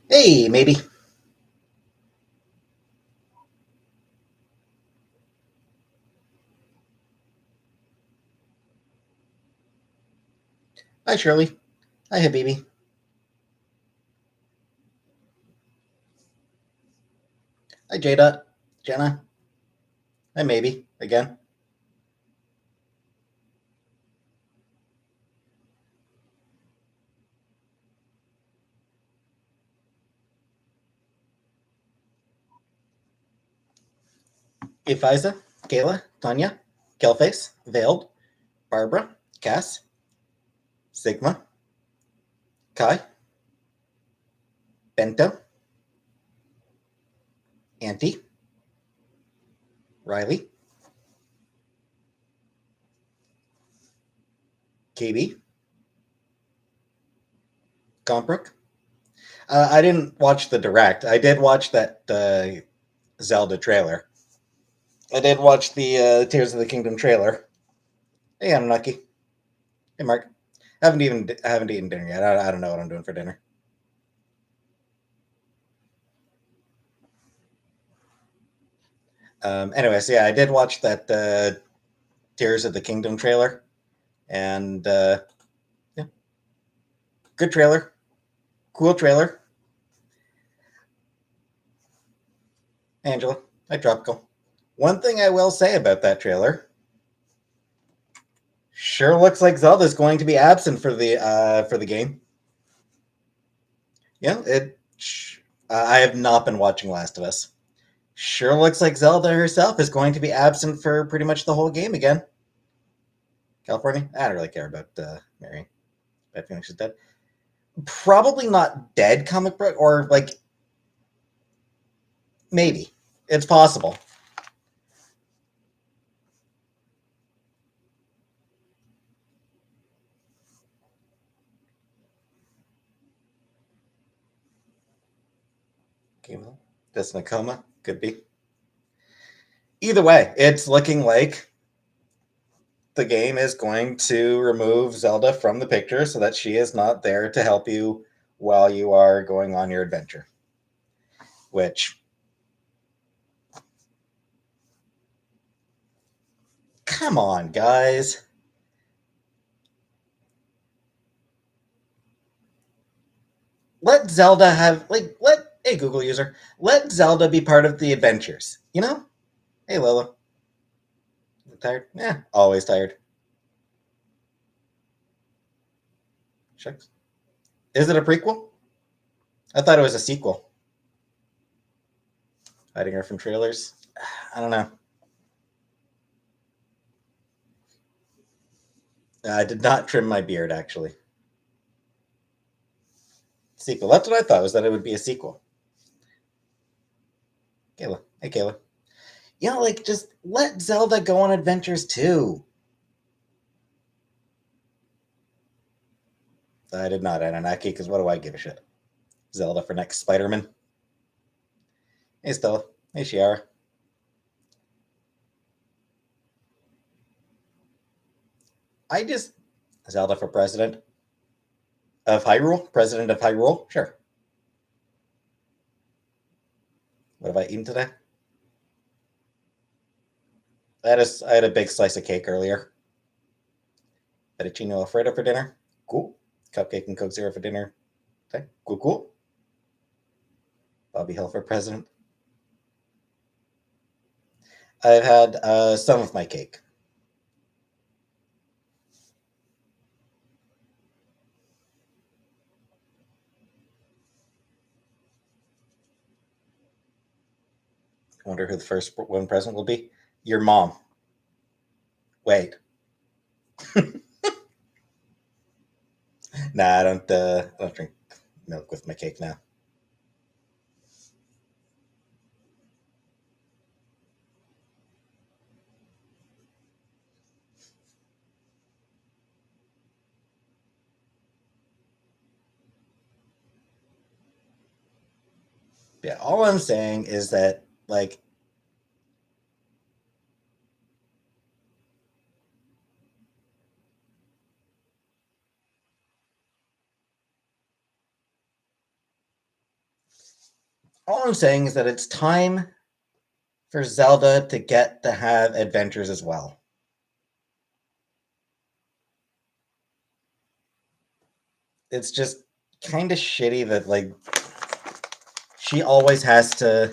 Hey, maybe. Hi, Shirley. Hi, Habibi. Hi, J Dot. Jenna. Hi, maybe. Again. Ephiza. Kayla. Tanya. Kelface. Veiled. Barbara. Cass. Sigma. Kai. Bento. Auntie. Riley. KB. Gombrook. I didn't watch the direct. I did watch that Zelda trailer. I did watch the Tears of the Kingdom trailer. Hey, Anunnaki. Hey, Mark. I haven't eaten dinner yet. I don't know what I'm doing for dinner. Anyways, yeah, I did watch that Tears of the Kingdom trailer, and yeah, good trailer, cool trailer. Angela, hi Tropical. One thing I will say about that trailer, sure looks like Zelda's going to be absent for the game. Yeah, I have not been watching Last of Us. Sure looks like Zelda herself is going to be absent for pretty much the whole game again. California, I don't really care about Mary. Bad feeling she's dead. Probably not dead comic book, or like maybe it's possible. This Nakoma could be. Either way, it's looking like the game is going to remove Zelda from the picture so that she is not there to help you while you are going on your adventure. Which, come on, guys. Let Zelda have, like, hey, Google user, let Zelda be part of the adventures. You know? Hey, Lola. Tired? Yeah, always tired. Shucks. Is it a prequel? I thought it was a sequel. Hiding her from trailers. I don't know. I did not trim my beard, actually. Sequel. That's what I thought, was that it would be a sequel. Kayla. Hey, Kayla. Like, just let Zelda go on adventures too. I did not, Anunnaki, because what do I give a shit? Zelda for next Spider Man. Hey, Stella. Hey, Shiara. I just. Zelda for president of Hyrule? President of Hyrule? Sure. What have I eaten today? I had a big slice of cake earlier. Fettuccine Alfredo for dinner. Cool. Cupcake and Coke Zero for dinner. Okay. Cool, cool. Bobby Hill for president. I've had some of my cake. I wonder who the first one president will be. Your mom. Wait. Nah, I don't drink milk with my cake now. Yeah, all I'm saying is that, like, All I'm saying is that it's time for Zelda to get to have adventures as well. It's just kind of shitty that like she always has to.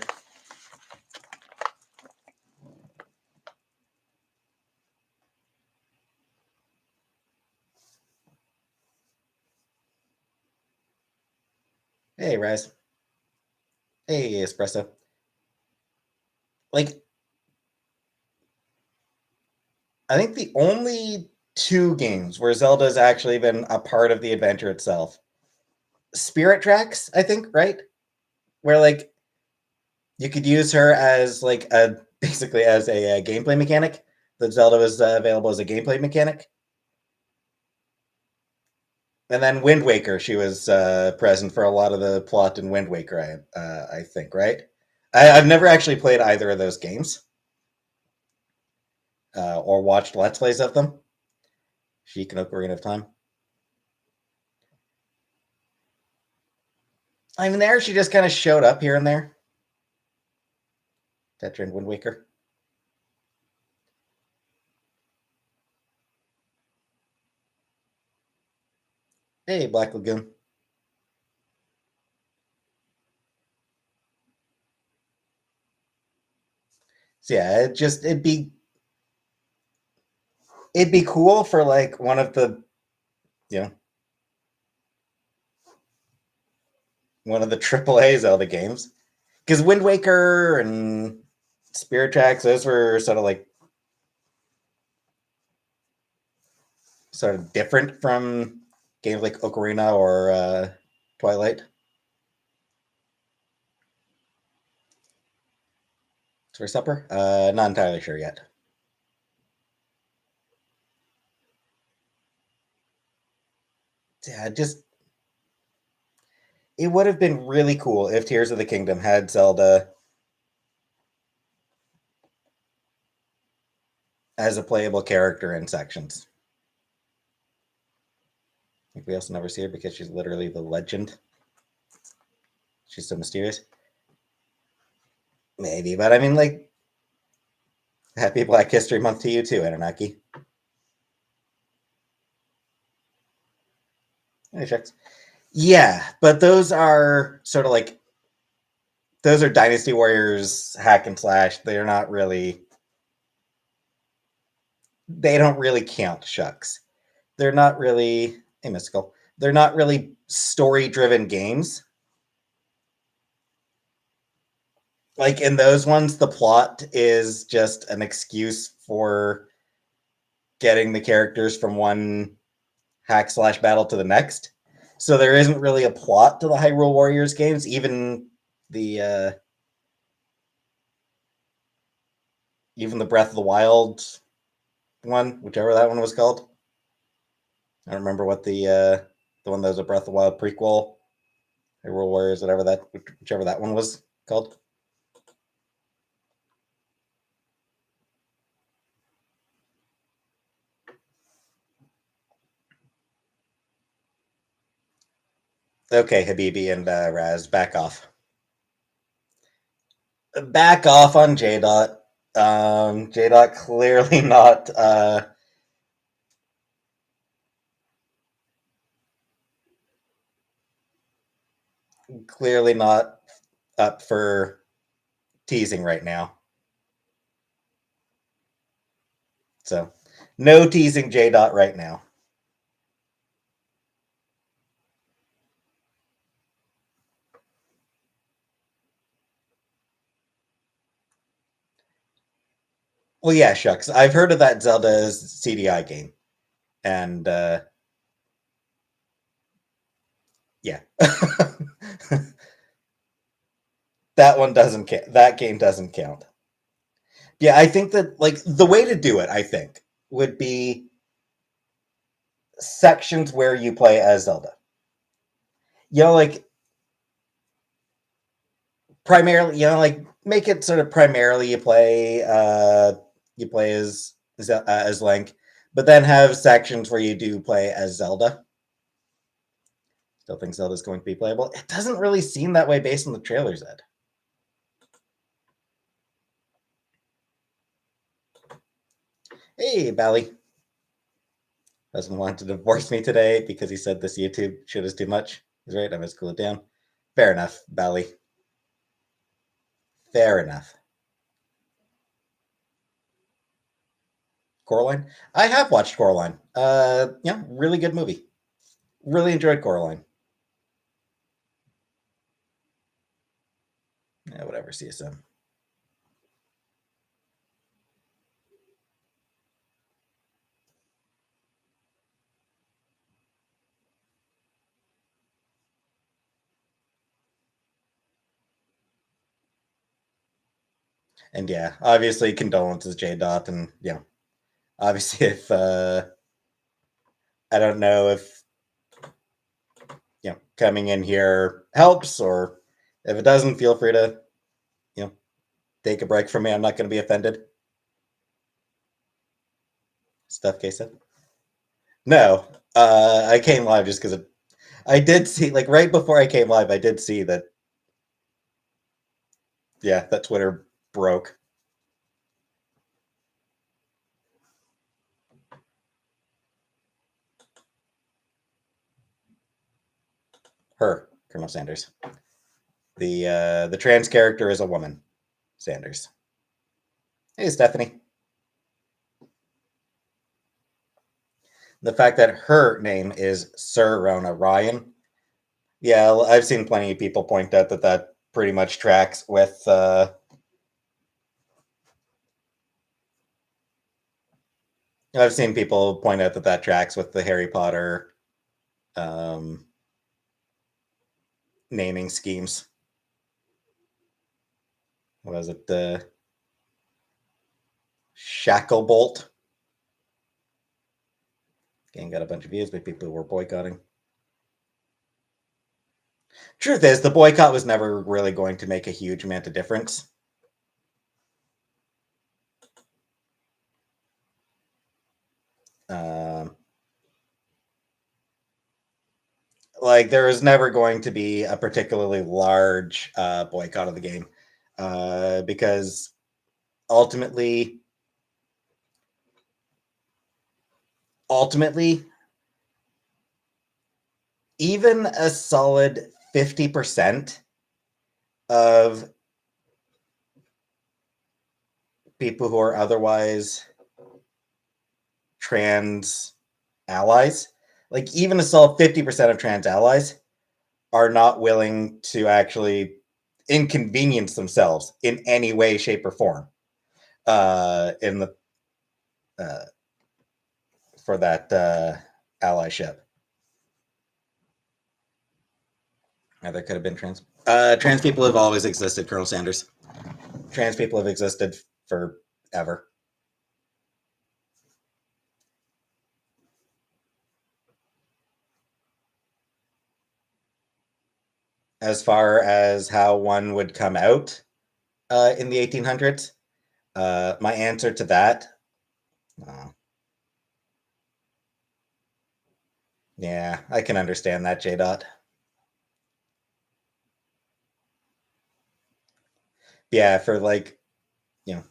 Hey, Rise. Hey, Espresso. Like, I think the only two games where Zelda's actually been a part of the adventure itself, Spirit Tracks, I think, right? Where like you could use her as like a basically as a gameplay mechanic. That Zelda was available as a gameplay mechanic. And then Wind Waker, she was present for a lot of the plot in Wind Waker. I think, right? I've never actually played either of those games or watched Let's Plays of them. Sheik and Ocarina of Time. I mean, there she just kind of showed up here and there. Tetra and Wind Waker. Hey, Black Lagoon. So yeah, it'd be cool for like one of the you know one of the AAA Zelda games because Wind Waker and Spirit Tracks those were sort of different from games like Ocarina or Twilight. For supper? Not entirely sure yet. Yeah, just it would have been really cool if Tears of the Kingdom had Zelda as a playable character in sections. Like we also never see her because she's literally the legend. She's so mysterious. Maybe, but I mean, like, happy Black History Month to you too, Anunnaki. Hey, checks. Yeah, but those are sort of like those are Dynasty Warriors hack and slash. They're not really. They don't really count. Shucks. They're not really. Hey, mystical. They're not really story-driven games. Like in those ones, the plot is just an excuse for getting the characters from one hack slash battle to the next. So there isn't really a plot to the Hyrule Warriors games, the even the Breath of the Wild one, whichever that one was called. I don't remember what the one that was a Breath of the Wild prequel, Hyrule Warriors, whichever that one was called. Okay, Habibi and Raz, back off. Back off on J Dot. J Dot clearly not clearly not up for teasing right now. So no teasing J Dot right now. Well, yeah, shucks. I've heard of that Zelda's CDI game, and yeah, that one doesn't count. That game doesn't count. Yeah, I think that like the way to do it, I think, would be sections where you play as Zelda. Like primarily, like make it sort of primarily you play as Link, but then have sections where you do play as Zelda. Still think Zelda's going to be playable. It doesn't really seem that way based on the trailers, Ed. Hey, Bally. Doesn't want to divorce me today because he said this YouTube shit is too much. He's right. I must cool it down. Fair enough, Bally. Fair enough. Coraline. I have watched Coraline. Yeah, really good movie. Really enjoyed Coraline. Yeah, whatever. See you soon. And yeah, obviously condolences, J. Dot, and yeah, obviously if I don't know if coming in here helps, or if it doesn't, feel free to take a break from me. I'm not going to be offended. Stuff K said. No, I came live just because I did see, like, right before I came live, I did see that, yeah, that Twitter broke. Her, Colonel Sanders. The trans character is a woman, Sanders. Hey, Stephanie. The fact that her name is Sir Rona Ryan. Yeah, I've seen plenty of people point out that that pretty much tracks with. I've seen people point out that that tracks with the Harry Potter um, naming schemes. What was it? The Shacklebolt. Game got a bunch of views, but people were boycotting. Truth is, the boycott was never really going to make a huge amount of difference. Um, like, there was never going to be a particularly large boycott of the game because ultimately, even a solid 50% of people who are otherwise trans allies, like even a solid 50% of trans allies, are not willing to actually inconvenience themselves in any way, shape, or form in the uh, for that allyship. There could have been trans. Trans people have always existed, Colonel Sanders. Trans people have existed forever. As far as how one would come out in the 1800s, my answer to that, uh, yeah, I can understand that, J. Dot. Yeah, for like, you know,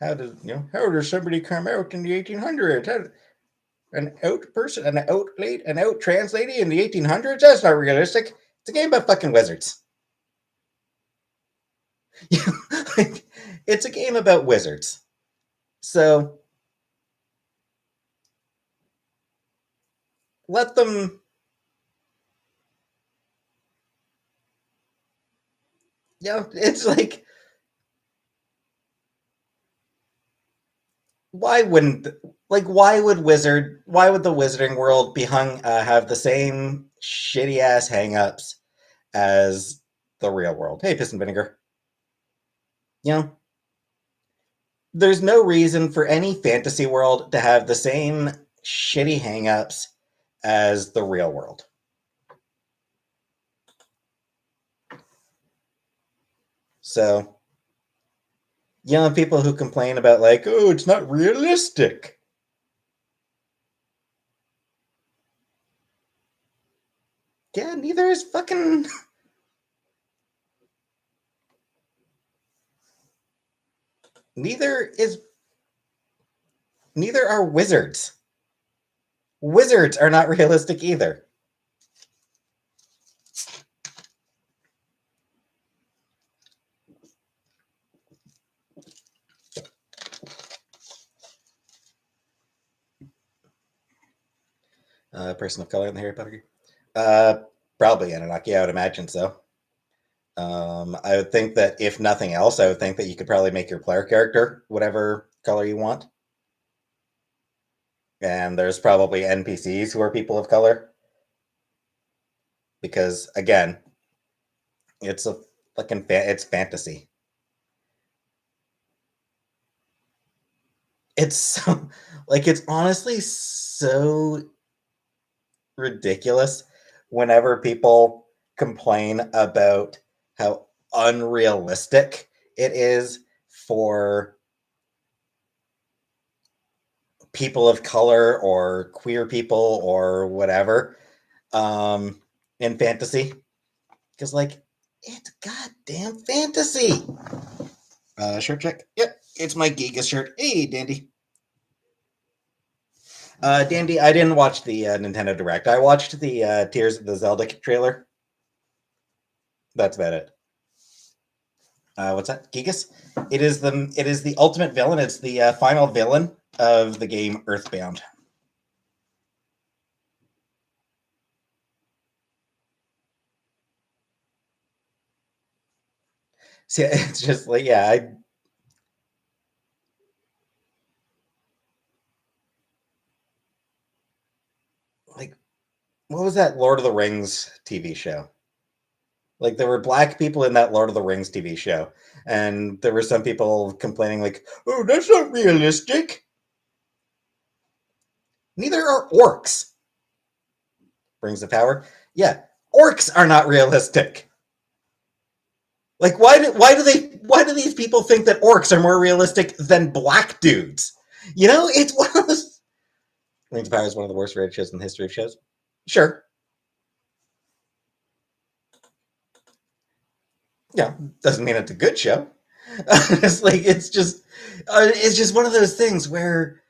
how does somebody come out in the 1800s? An out person, an out trans lady in the 1800s? That's not realistic. It's a game about fucking wizards. Like, it's a game about wizards. So let them. It's like, why wouldn't why would the wizarding world be have the same shitty ass hangups as the real world? Hey, piss and vinegar. You know, there's no reason for any fantasy world to have the same shitty hangups as the real world. So, people who complain about, like, oh, it's not realistic. Yeah, neither is fucking. Neither are wizards. Wizards are not realistic either. Person of color in the Harry Potter game? Probably Anunnaki. I would imagine so. I would think that if nothing else, I would think that you could probably make your player character whatever color you want. And there's probably NPCs who are people of color. Because again, it's a fucking it's fantasy. It's so it's honestly so ridiculous whenever people complain about how unrealistic it is for people of color or queer people or whatever in fantasy, because it's goddamn fantasy. Shirt check. Yep, it's my Giga shirt. Hey, Dandy. Dandy, I didn't watch the Nintendo Direct. I watched the Tears of the Zelda trailer. That's about it. What's that? Gigas? It is the ultimate villain. It's the final villain of the game Earthbound. See, it's just what was that Lord of the Rings TV show? There were black people in that Lord of the Rings TV show, and there were some people complaining "Oh, that's not realistic." Neither are orcs. Rings of Power. Yeah, orcs are not realistic. Why do these people think that orcs are more realistic than black dudes? It's one of those. Rings of Power is one of the worst rated shows in the history of shows. Sure. Yeah, doesn't mean it's a good show. It's just one of those things where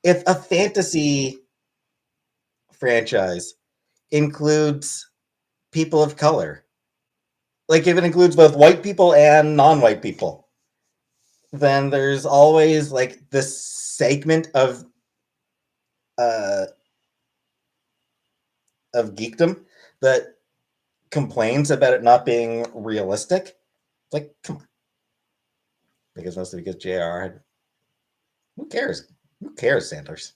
if a fantasy franchise includes people of color, if it includes both white people and non-white people, then there's always this segment uh of geekdom that complains about it not being realistic. It's come on. Because mostly because JR had. Who cares? Who cares, Sanders?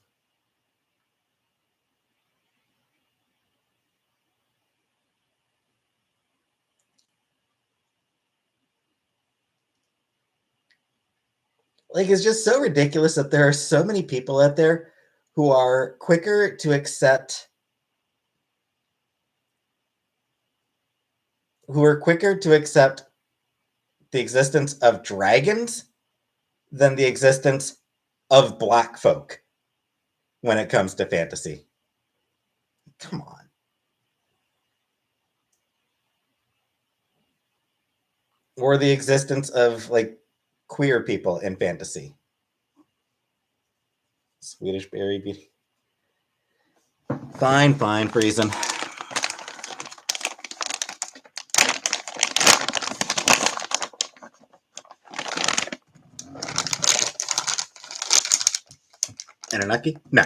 It's just so ridiculous that there are so many people out there who are quicker to accept the existence of dragons than the existence of black folk when it comes to fantasy. Come on. Or the existence of queer people in fantasy. Swedish Berry Beauty. Fine, Friesen. Anunnaki? No.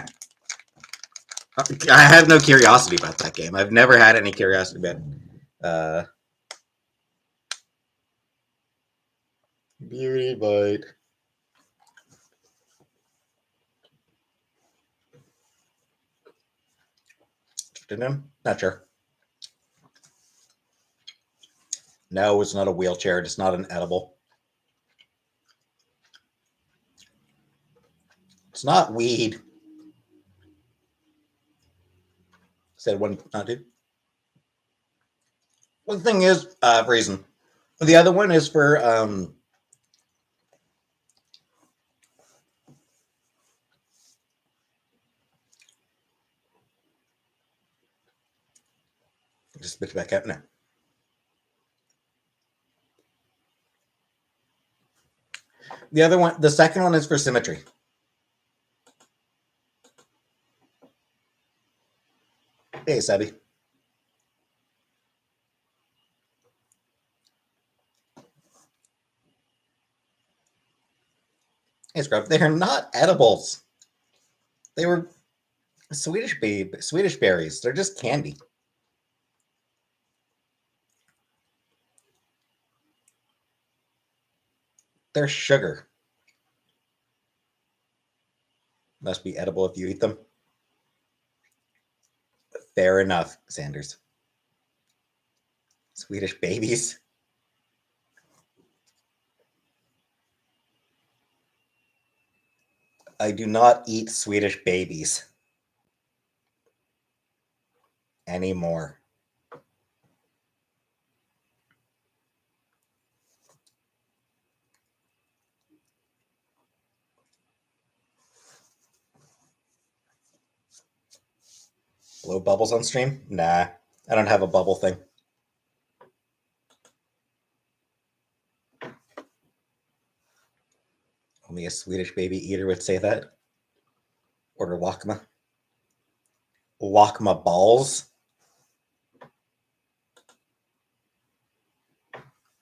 I have no curiosity about that game. I've never had any curiosity about Beauty Bite. Not sure. No, it's not a wheelchair. It's not an edible. It's not weed. Said one, not two. One thing is reason. The other one is for just spit it back out now. The other one, the second one is for symmetry. Hey, Sebby. Hey, Scrub. They are not edibles. They were Swedish berries. They're just candy. They're sugar. Must be edible if you eat them. Fair enough, Sanders. Swedish babies. I do not eat Swedish babies anymore. Blow bubbles on stream? Nah, I don't have a bubble thing. Only a Swedish baby eater would say that. Order Lakma. Lakma balls.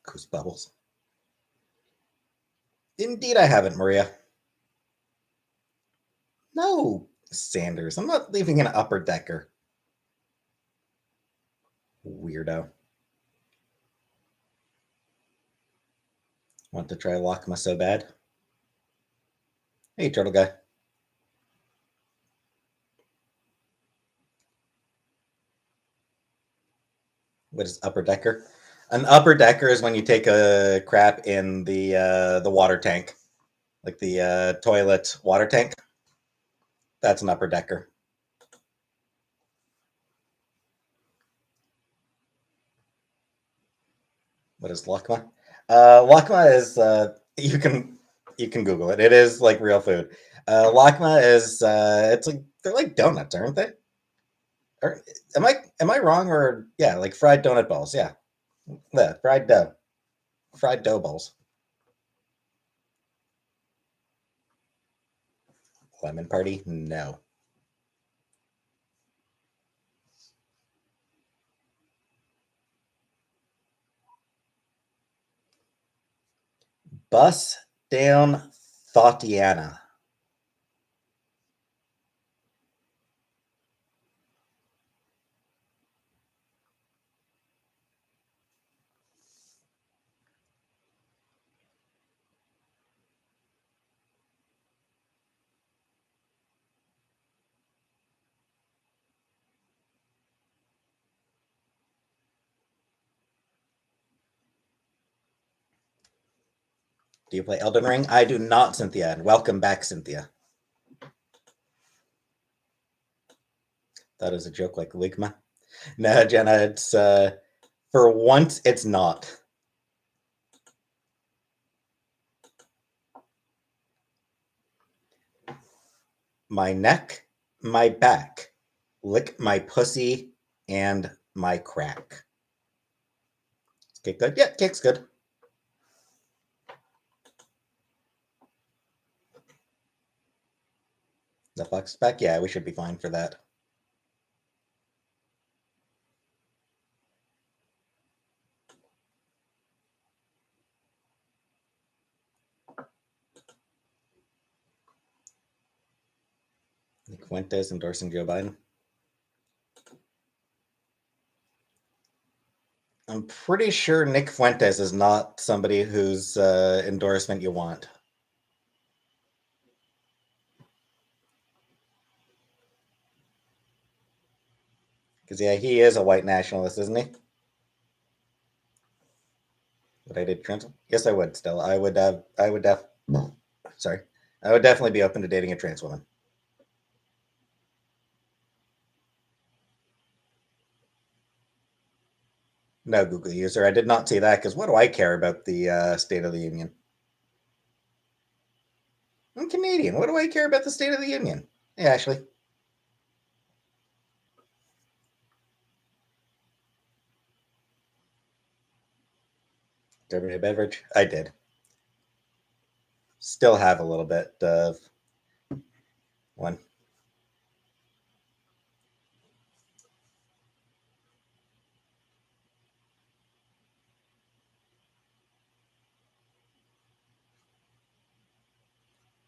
Goose bubbles. Indeed, I haven't, Maria. No, Sanders. I'm not leaving an upper decker. Weirdo. Want to try Lakma so bad? Hey, turtle guy. What is upper decker? An upper decker is when you take a crap in the water tank, like the toilet water tank. That's an upper decker. What is Lakma? Lakma is you can Google it. It is like real food. Lakma is it's like they're like donuts, aren't they? Or am I wrong or yeah, like fried donut balls? Yeah, fried dough balls. Lemon party? No. Bus down Thotiana. Do you play Elden Ring? I do not, Cynthia. And welcome back, Cynthia. That is a joke like Ligma. No, Jenna, it's for once it's not. My neck, my back, lick my pussy, and my crack. Is cake good? Yeah, cake's good. The fox back? Yeah, we should be fine for that. Nick Fuentes endorsing Joe Biden. I'm pretty sure Nick Fuentes is not somebody whose endorsement you want. Because yeah, he is a white nationalist, isn't he? Would I date trans? Yes, I would. Still, I would. Sorry, I would definitely be open to dating a trans woman. No Google user. I did not see that because what do I care about the State of the Union? I'm Canadian. What do I care about the State of the Union? Hey, Ashley. Derby a beverage? I did. Still have a little bit of one.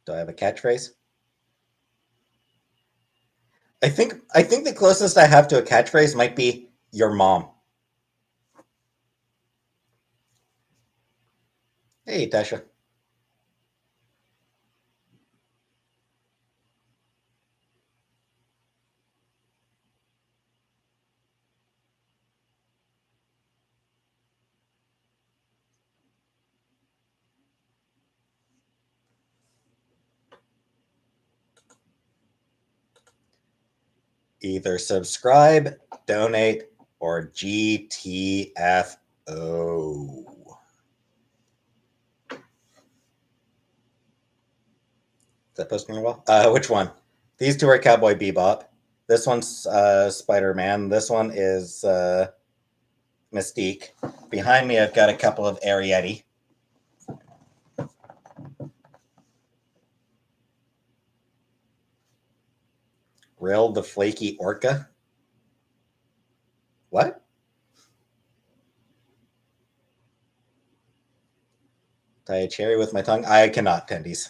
Do I have a catchphrase? I think the closest I have to a catchphrase might be your mom. Hey, Tasha. Either subscribe, donate, or GTFO. Is that posting well? Which one? These two are Cowboy Bebop. This one's Spider Man. This one is Mystique. Behind me, I've got a couple of Arietti. Rill the Flaky Orca. What? Tie a cherry with my tongue? I cannot, Tendies.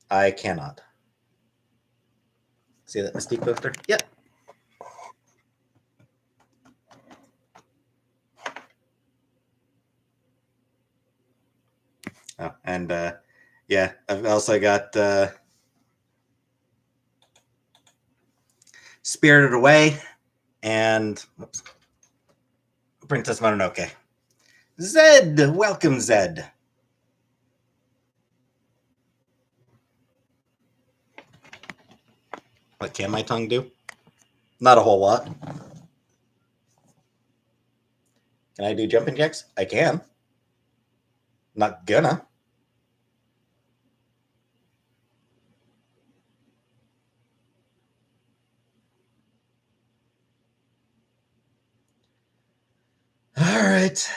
I cannot. See that Mystique poster? Yep. Oh, and yeah, I've also got Spirited Away and whoops, Princess Mononoke. Zed, welcome Zed. What can my tongue do? Not a whole lot. Can I do jumping jacks? I can. Not gonna. All right.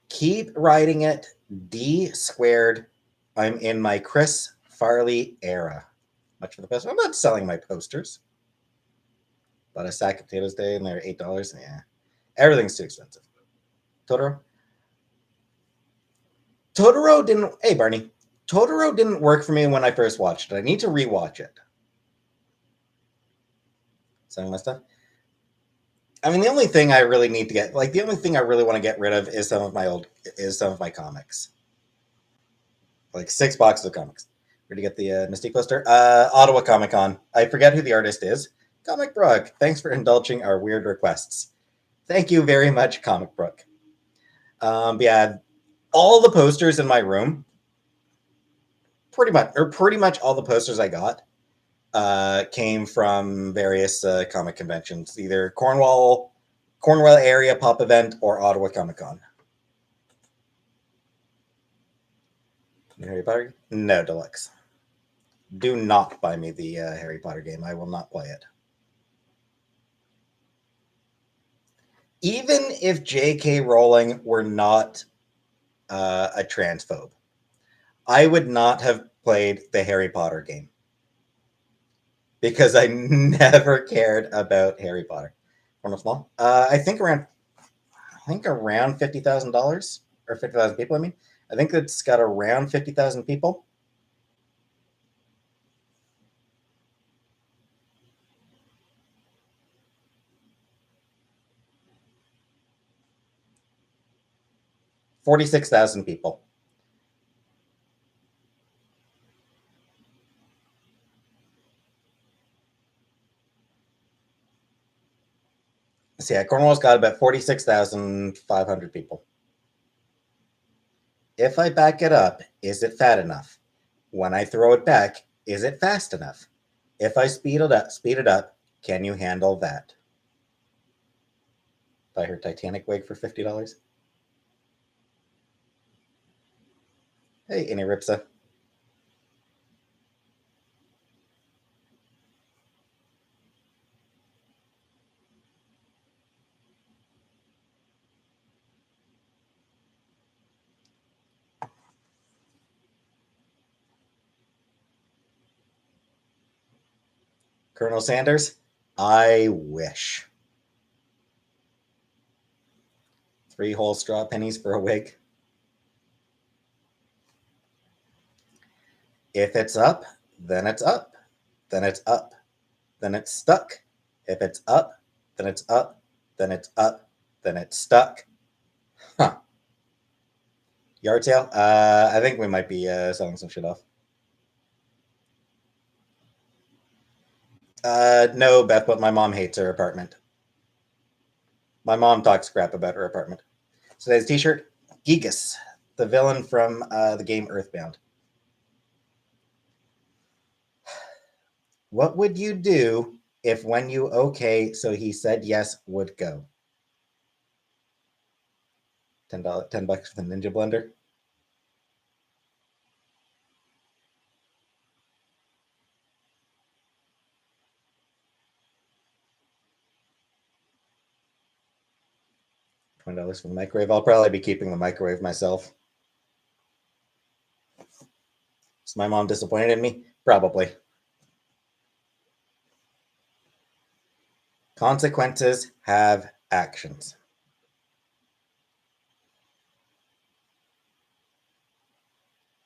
Keep writing it. D squared. I'm in my Chris Farley era. Much for the poster. I'm not selling my posters. Bought a sack of potatoes today and they're $8. Yeah. Everything's too expensive. Totoro? Totoro didn't. Hey, Barney. Totoro didn't work for me when I first watched it. I need to rewatch it. Selling my stuff? I mean, the only thing I really need to get, like, the only thing I really want to get rid of is some of my comics. Like 6 boxes of comics. Where to get the Mystique poster? Ottawa Comic Con. I forget who the artist is. Comic Brook. Thanks for indulging our weird requests. Thank you very much, Comic Brook. Yeah, all the posters in my room, pretty much all the posters I got, came from various comic conventions, either Cornwall area pop event or Ottawa Comic Con. Harry Potter? No, Deluxe. Do not buy me the Harry Potter game. I will not play it. Even if J.K. Rowling were not a transphobe, I would not have played the Harry Potter game because I never cared about Harry Potter. From a small, I think around $50,000 or 50,000 people. I mean, I think it's got around 50,000 people. $46,000 people. So yeah, Cornwall's got about 46,500 people. If I back it up, is it fat enough? When I throw it back, is it fast enough? If I speed it up, can you handle that? Buy her Titanic wig for $50. Hey, Iniripsa. Colonel Sanders, I wish. 3 whole straw pennies for a wig. If it's up, then it's up. Then it's up. Then it's stuck. If it's up, then it's up. Then it's up. Then it's stuck. Huh. Yard sale? I think we might be selling some shit off. No, Beth, but my mom hates her apartment. My mom talks crap about her apartment. Today's t-shirt, Gigas, the villain from the game Earthbound. What would you do if when you okay, so he said yes, would go? $10 for the Ninja Blender. $20 for the microwave. I'll probably be keeping the microwave myself. Is my mom disappointed in me? Probably. Consequences have actions.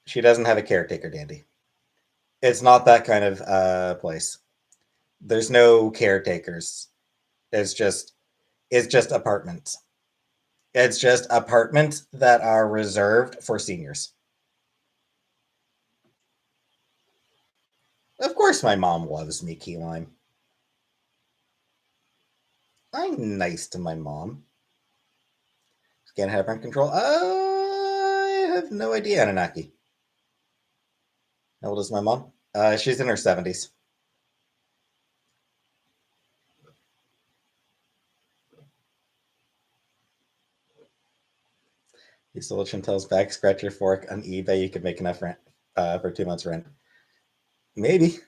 She doesn't have a caretaker, Dandy. It's not that kind of place. There's no caretakers. It's just apartments. It's just apartments that are reserved for seniors. Of course, my mom loves me, Key Lime. I'm nice to my mom. Can't have rent control. I have no idea, Anunnaki. How old is my mom? She's in her 70s. You sold Chantel's back scratcher fork on eBay. You could make enough rent for 2 months' rent. Maybe.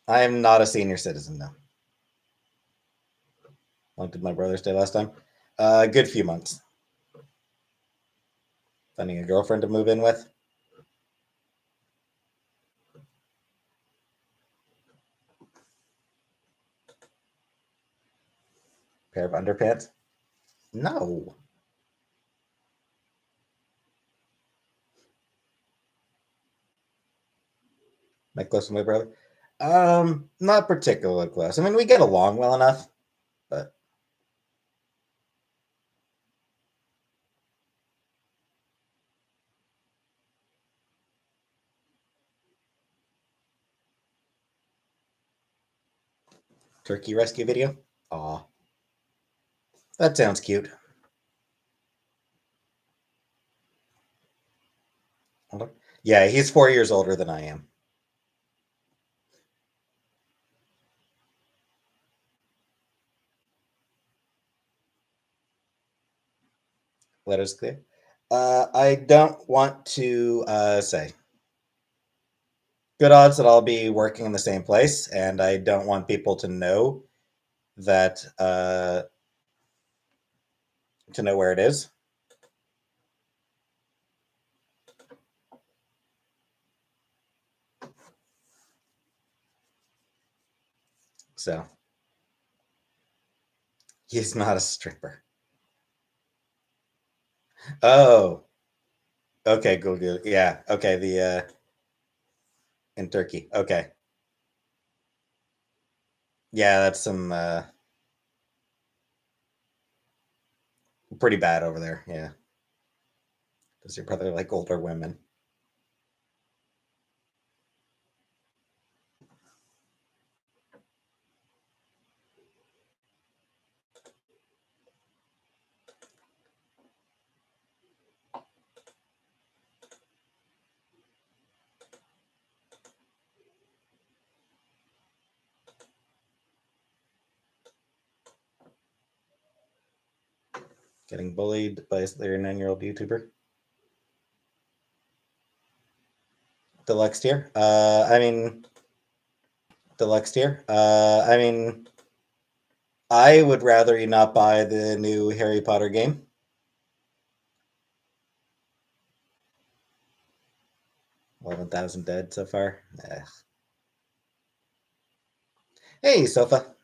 I am not a senior citizen, though. How long did my brother stay last time? A good few months. Finding a girlfriend to move in with. Pair of underpants? No. Am I close to my brother? Not particularly close. I mean, we get along well enough, but turkey rescue video? Aw. That sounds cute. Yeah, he's 4 years older than I am. Letters clear. I don't want to say. Good odds that I'll be working in the same place, and I don't want people to know that to know where it is. So he's not a stripper. Oh, okay, good. Yeah, okay. The in Turkey. Okay, yeah, that's some pretty bad over there. Yeah, does your brother like older women? Getting bullied by a 39-year-old YouTuber. Deluxe tier. Deluxe tier. I would rather you not buy the new Harry Potter game. 11,000 dead so far. Hey, Sofa.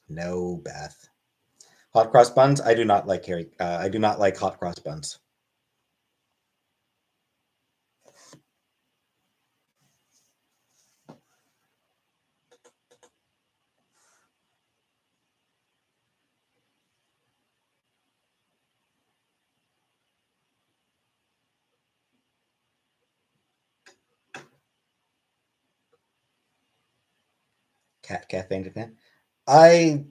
No, Beth. Hot cross buns? I do not like Harry. I do not like hot cross buns. Cat cafe in Japan. I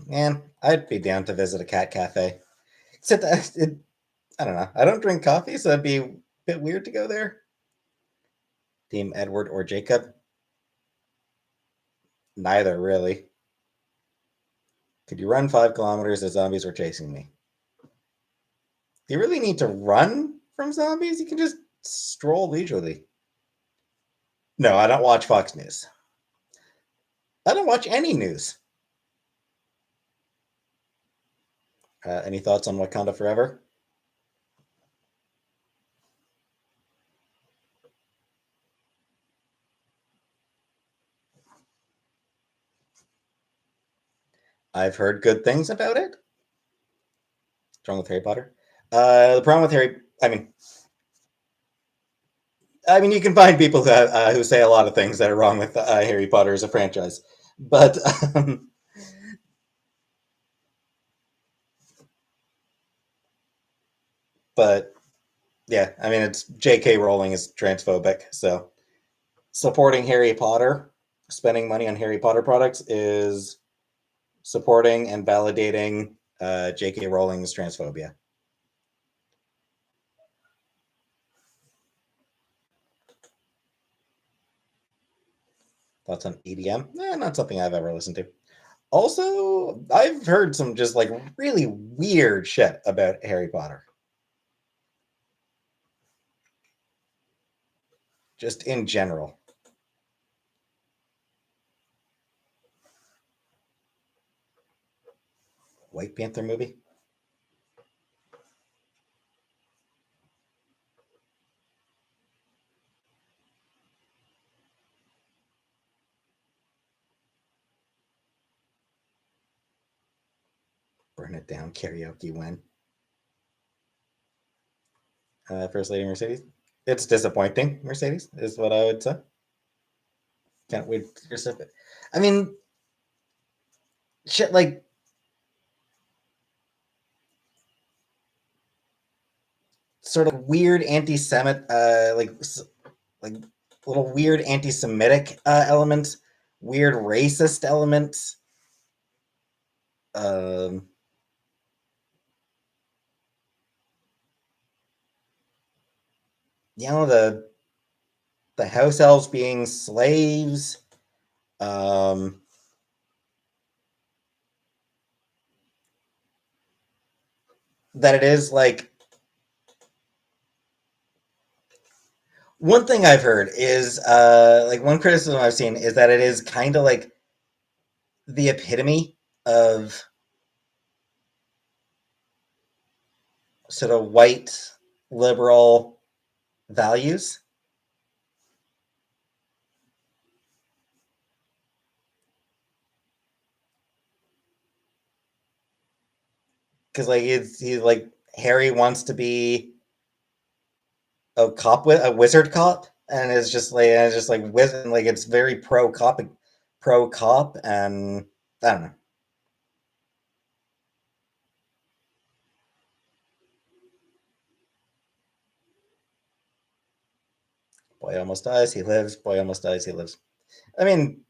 Man, I'd be down to visit a cat cafe. Except I don't know. I don't drink coffee, so it'd be a bit weird to go there. Team Edward or Jacob? Neither, really. Could you run 5 kilometers if zombies were chasing me? Do you really need to run from zombies? You can just stroll leisurely. No, I don't watch Fox News. I don't watch any news. Any thoughts on Wakanda Forever? I've heard good things about it. What's wrong with Harry Potter? The problem with Harry, I mean, you can find people who say a lot of things that are wrong with Harry Potter as a franchise, but um, but yeah, I mean, it's J.K. Rowling is transphobic, so supporting Harry Potter, spending money on Harry Potter products is supporting and validating J.K. Rowling's transphobia. Thoughts on EDM? Not something I've ever listened to. Also, I've heard some just like really weird shit about Harry Potter, just in general. White Panther movie? Burn it down, karaoke win. First Lady Mercedes. It's disappointing, Mercedes, is what I would say. Can't wait for your sip. I mean, shit like sort of weird anti-Semit, like little weird anti-Semitic elements, weird racist elements. Um, you know the house elves being slaves. Um, that it is like one thing I've heard is like one criticism I've seen is that it is kind of like the epitome of sort of white liberal values because like he's like Harry wants to be a cop with a wizard cop and it's just like wizard like it's very pro cop and I don't know. Boy almost dies, he lives. Boy almost dies, he lives. I mean,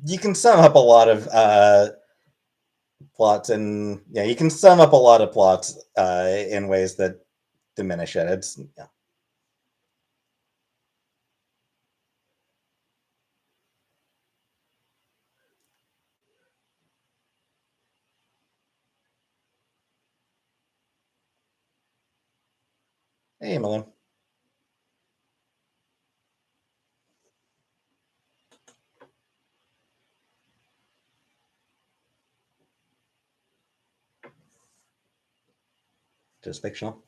you can sum up a lot of plots and yeah, you can sum up a lot of plots in ways that diminish it. It's yeah. Hey, Malone, just fictional.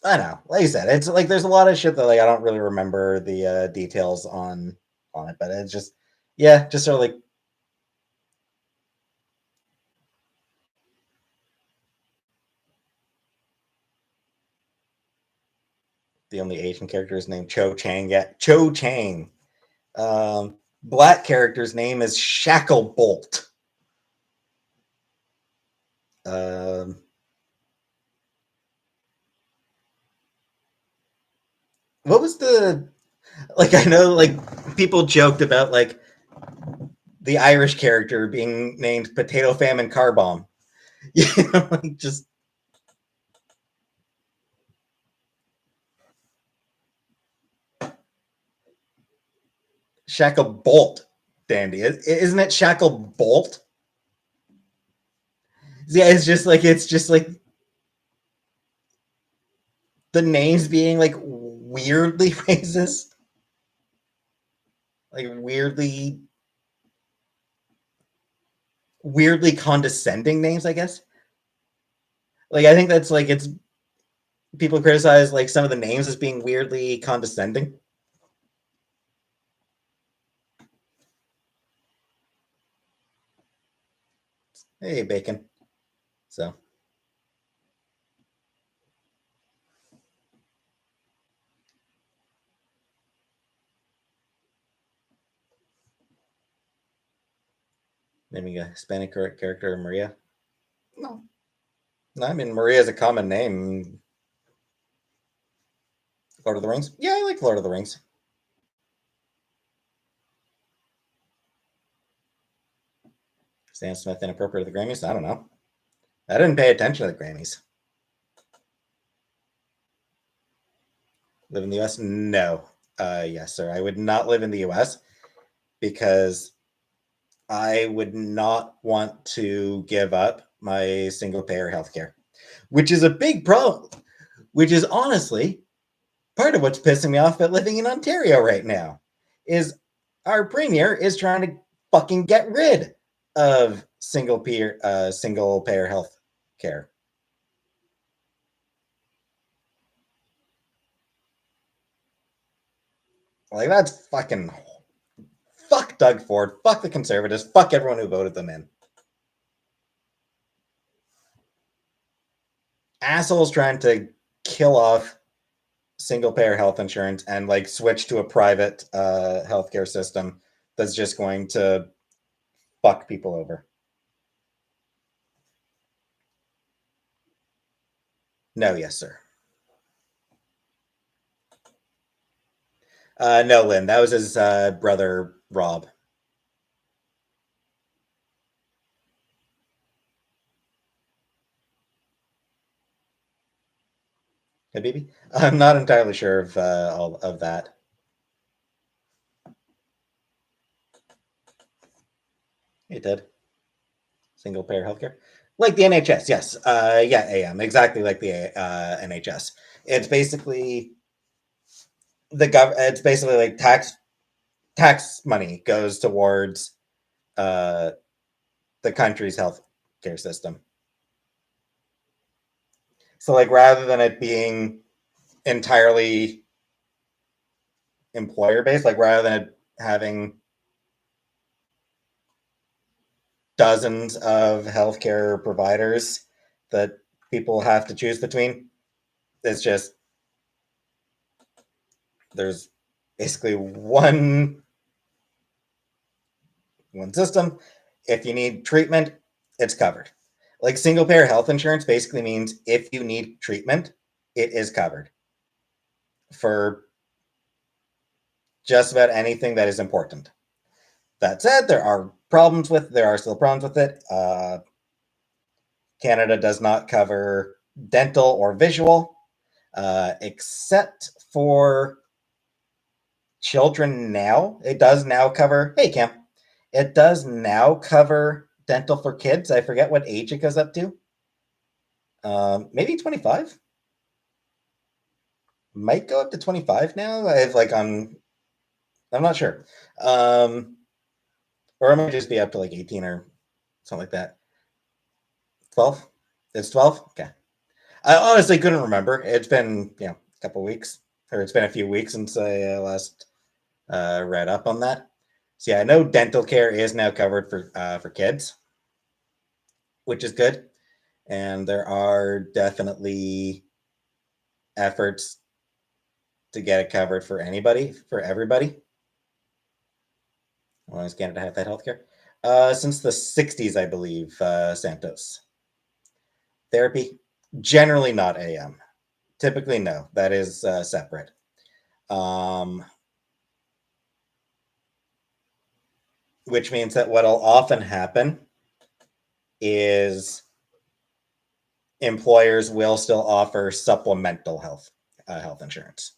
I know. Like you said, it's like there's a lot of shit that like I don't really remember the details on it, but it's just yeah, just sort of like the only Asian character is named Cho Chang. Yeah, Cho Chang. Black character's name is Shackle Bolt. Um, what was the like? I know like people joked about like the Irish character being named Potato Famine Car Bomb. You know, like just Shackle Bolt. Dandy, isn't it Shackle Bolt? Yeah, it's just like the names being like weirdly racist, like weirdly condescending names, I guess. Like I think that's like it's people criticize like some of the names as being weirdly condescending. Hey, bacon. So naming a Hispanic character Maria. No, no, I mean Maria is a common name. Lord of the Rings. Yeah, I like Lord of the Rings. Sam Smith inappropriate at the Grammys. I don't know. I didn't pay attention to the Grammys. Live in the U.S. No. Yes, sir. I would not live in the U.S. because I would not want to give up my single payer healthcare, which is a big problem, which is honestly part of what's pissing me off about living in Ontario right now is our premier is trying to fucking get rid of single payer health care. Like that's fucking fuck Doug Ford, fuck the conservatives, fuck everyone who voted them in. Assholes trying to kill off single payer health insurance and like switch to a private healthcare system that's just going to fuck people over. No, yes, sir. No, Lynn. That was his brother, Rob. Habibi? I'm not entirely sure of all of that. It did. Single payer healthcare. Like the NHS, yes. Yeah, AM. Exactly like the NHS. It's basically it's basically like tax money goes towards uh, the country's health care system. So like rather than it being entirely employer based, like rather than it having dozens of healthcare providers that people have to choose between, it's just there's basically one system. If you need treatment, it's covered. Like single payer health insurance basically means if you need treatment, it is covered for just about anything that is important. That said, there are still problems with it. Canada does not cover dental or visual, except for children now. It does now cover, hey, Cam, it does now cover dental for kids. I forget what age it goes up to. Maybe 25. Might go up to 25 now. I've like I'm not sure. Or it might just be up to like 18 or something like that. 12? It's 12? Okay. I honestly couldn't remember. It's been a couple weeks, or it's been a few weeks since I last read up on that. So yeah, I know dental care is now covered for kids, which is good, and there are definitely efforts to get it covered for anybody, for everybody. Why does Canada have that healthcare? Since the 60s, I believe, Santos. Therapy, generally not AM. Typically, no. That is separate. Um, which means that what'll often happen is employers will still offer supplemental health insurance.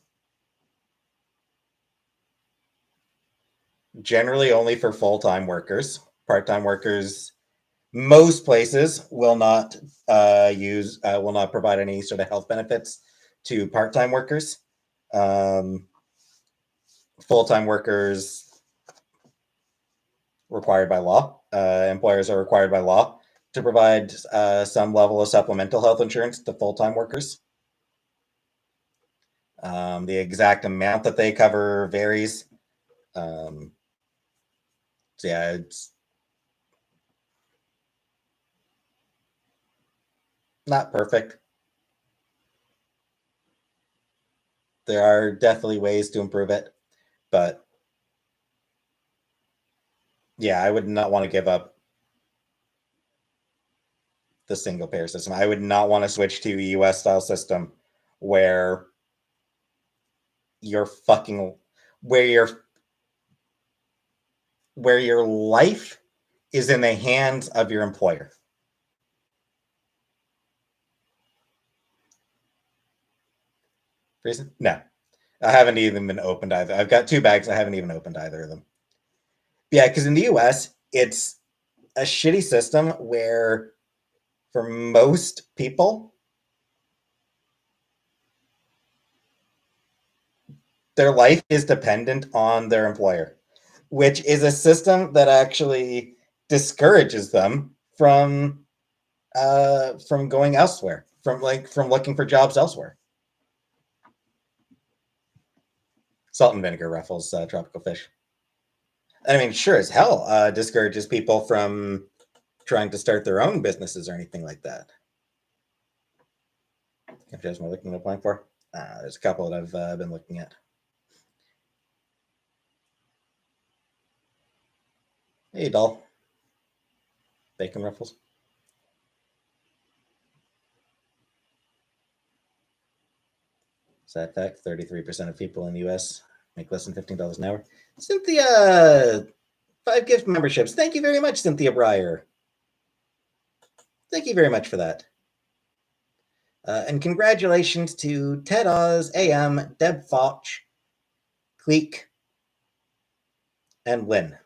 Generally, only for full-time workers. Part-time workers, most places will not will not provide any sort of health benefits to part-time workers. Full-time workers required by law. Employers are required by law to provide some level of supplemental health insurance to full-time workers. The exact amount that they cover varies. So yeah, it's not perfect. There are definitely ways to improve it, but yeah, I would not want to give up the single payer system. I would not want to switch to a US style system where you're fucking where your where your life is in the hands of your employer. Reason? No. I haven't even been opened either. I've got two bags. I haven't even opened either of them. Yeah, because in the US, it's a shitty system where for most people, their life is dependent on their employer, which is a system that actually discourages them from going elsewhere, from looking for jobs elsewhere. Salt and vinegar ruffles tropical fish. I mean, sure as hell discourages people from trying to start their own businesses or anything like that. If there's more looking at applying for, there's a couple that I've been looking at. Hey, doll. Bacon ruffles. Sad fact: 33% of people in the U.S. make less than $15 an hour. Cynthia, 5 gift memberships. Thank you very much, Cynthia Breyer. Thank you very much for that. And congratulations to Ted Oz, AM, Deb Foch, Cleek, and Lynn.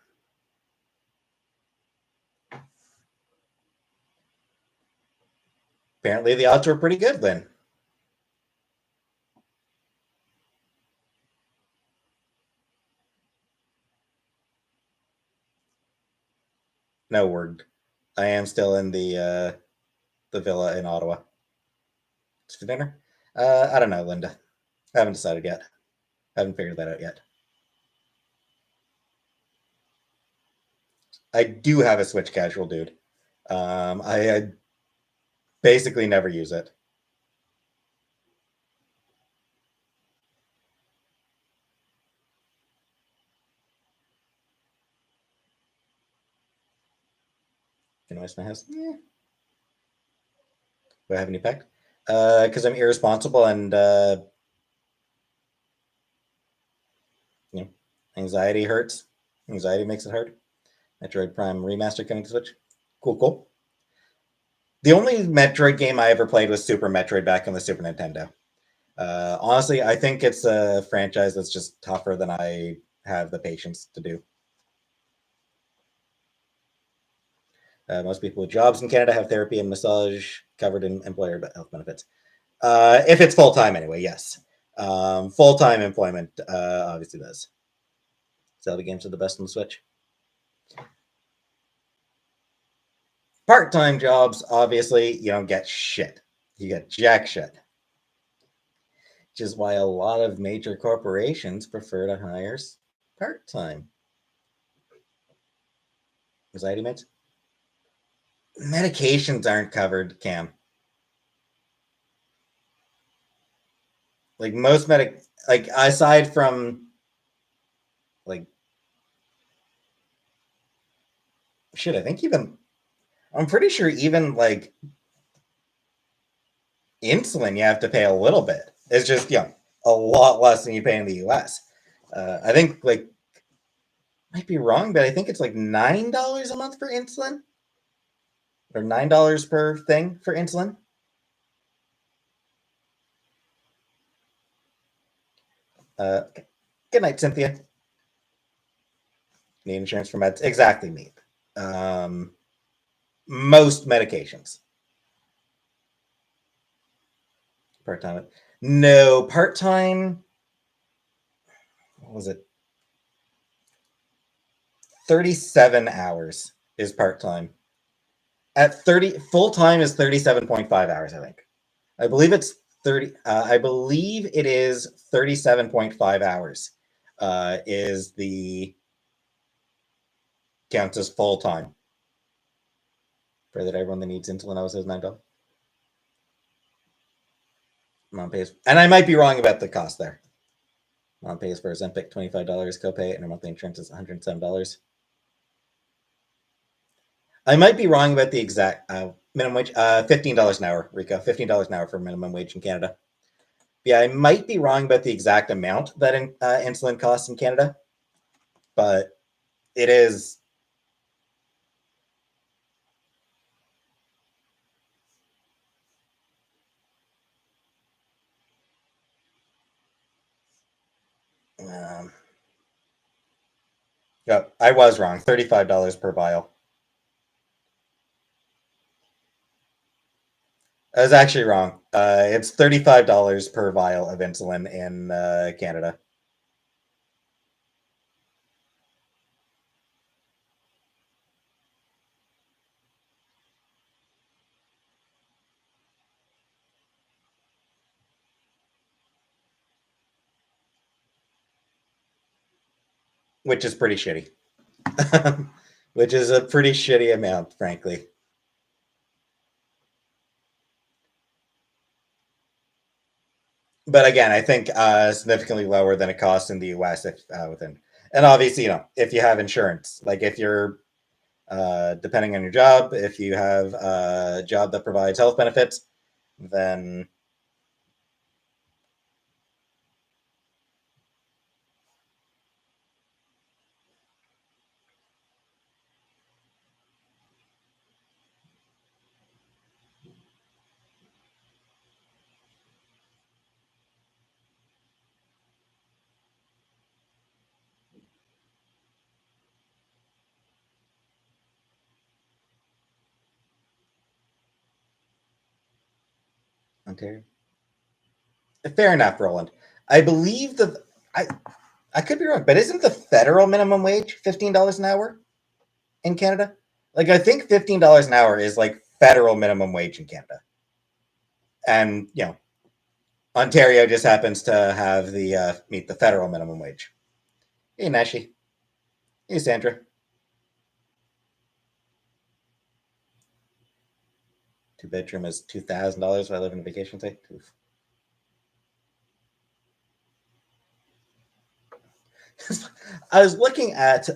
Apparently, the odds were pretty good, Lynn. No word. I am still in the villa in Ottawa. It's for dinner. I don't know, Linda. I haven't decided yet. I haven't figured that out yet. I do have a Switch casual, dude. I basically never use it. Can I waste my house? Yeah. Do I have any packed? Because I'm irresponsible and you know, anxiety hurts. Anxiety makes it hard. Metroid Prime Remaster coming to Switch. Cool, cool. The only Metroid game I ever played was Super Metroid back on the Super Nintendo. Honestly, I think it's a franchise that's just tougher than I have the patience to do. Most people with jobs in Canada have therapy and massage covered in employer health benefits. If it's full time, anyway, yes. Full time employment obviously does. Zelda games are the best on the Switch. Part time jobs, obviously, you don't get shit. You got jack shit. Which is why a lot of major corporations prefer to hire part-time. Anxiety meds? Medications aren't covered, Cam. Like most like aside from like shit, I think even I'm pretty sure even like insulin you have to pay a little bit. It's just a lot less than you pay in the US. I think like might be wrong, but I think it's like $9 a month for insulin, or $9 per thing for insulin. Okay. Good night, Cynthia. Need insurance for meds? Exactly, me. Most medications. Part time. No, part time. What was it? 37 hours is part time. At 30, full time is 37.5 hours, I think. I believe it's 30. I believe it is 37.5 hours is the counts as full time. For that, everyone that needs insulin always says $9. Mom pays, and I might be wrong about the cost there. Mom pays for Ozempic $25 copay, and her monthly insurance is $107. I might be wrong about the exact minimum wage. $15 an hour, Rico. $15 an hour for minimum wage in Canada. Yeah, I might be wrong about the exact amount that insulin costs in Canada, but it is. Yeah, I was wrong. $35 per vial. I was actually wrong. It's $35 per vial of insulin in Canada. Which is pretty shitty. Which is a pretty shitty amount, frankly. But again, I think significantly lower than it costs in the US if within. And obviously, if you have insurance, like if you're depending on your job, if you have a job that provides health benefits, then Ontario. Fair enough, Roland. I believe I could be wrong, but isn't the federal minimum wage $15 an hour in Canada? Like I think $15 an hour is like federal minimum wage in Canada, and Ontario just happens to have the meet the federal minimum wage. Hey Nashi, hey Sandra. Two-bedroom is $2,000 if I live in a vacation state. Oof. I was looking at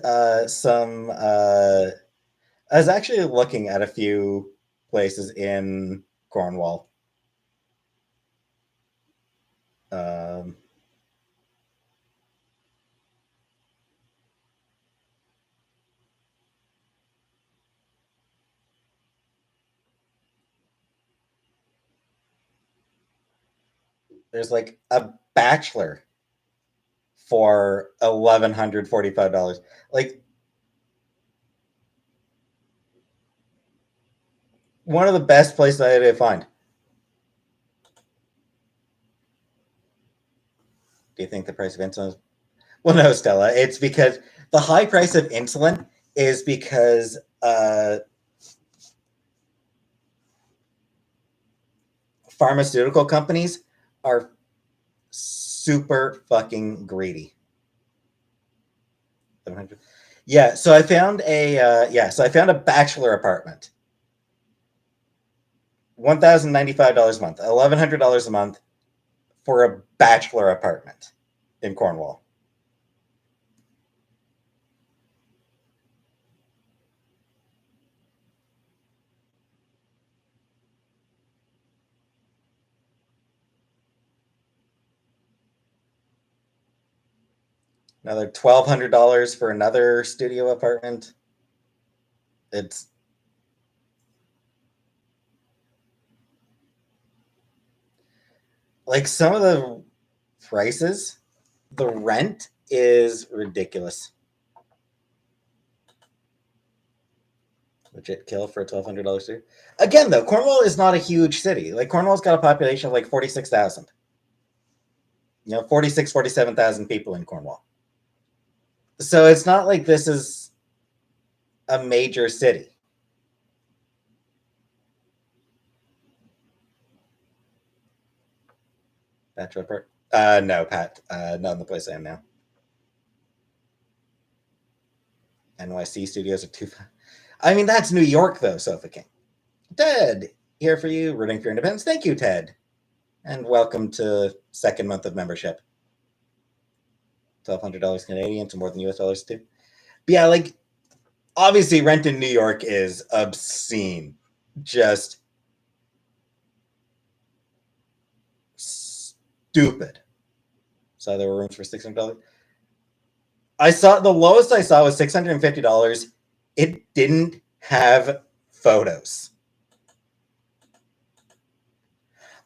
some. I was actually looking at a few places in Cornwall. Um, there's like a bachelor for $1,145. Like one of the best places I had to find. Do you think the price of insulin is? Well, no, Stella. It's because the high price of insulin is because pharmaceutical companies are super fucking greedy. 700. Yeah, so I found a bachelor apartment. $1,095 a month, $1,100 a month for a bachelor apartment in Cornwall. Another $1,200 for another studio apartment. It's like some of the prices, the rent is ridiculous. Legit kill for a $1,200 studio. Again, though, Cornwall is not a huge city. Like, Cornwall's got a population of like 46,000. 46, 47,000 people in Cornwall. So it's not like this is a major city. Bachelor part? No, Pat. Not in the place I am now. NYC studios are too. I mean, that's New York, though, Sofa King. Ted, here for you, rooting for your independence. Thank you, Ted. And welcome to second month of membership. $1,200 Canadian to more than US dollars, too. But yeah, like, obviously, rent in New York is obscene. Just stupid. So there were rooms for $600. I saw the lowest I saw was $650. It didn't have photos.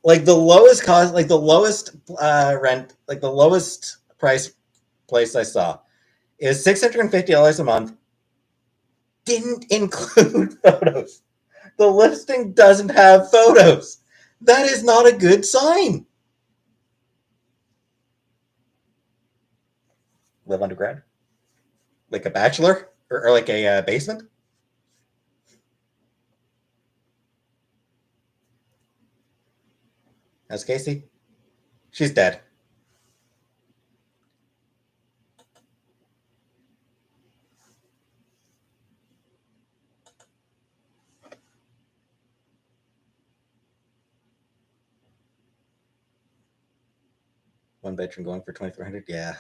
Like the lowest cost, like the lowest rent, like the lowest price place I saw is $650 a month. Didn't include photos. The listing doesn't have photos. That is not a good sign. Live underground? Like a bachelor? Or like a basement? That's Casey. She's dead. One bedroom going for 2,300. Yeah.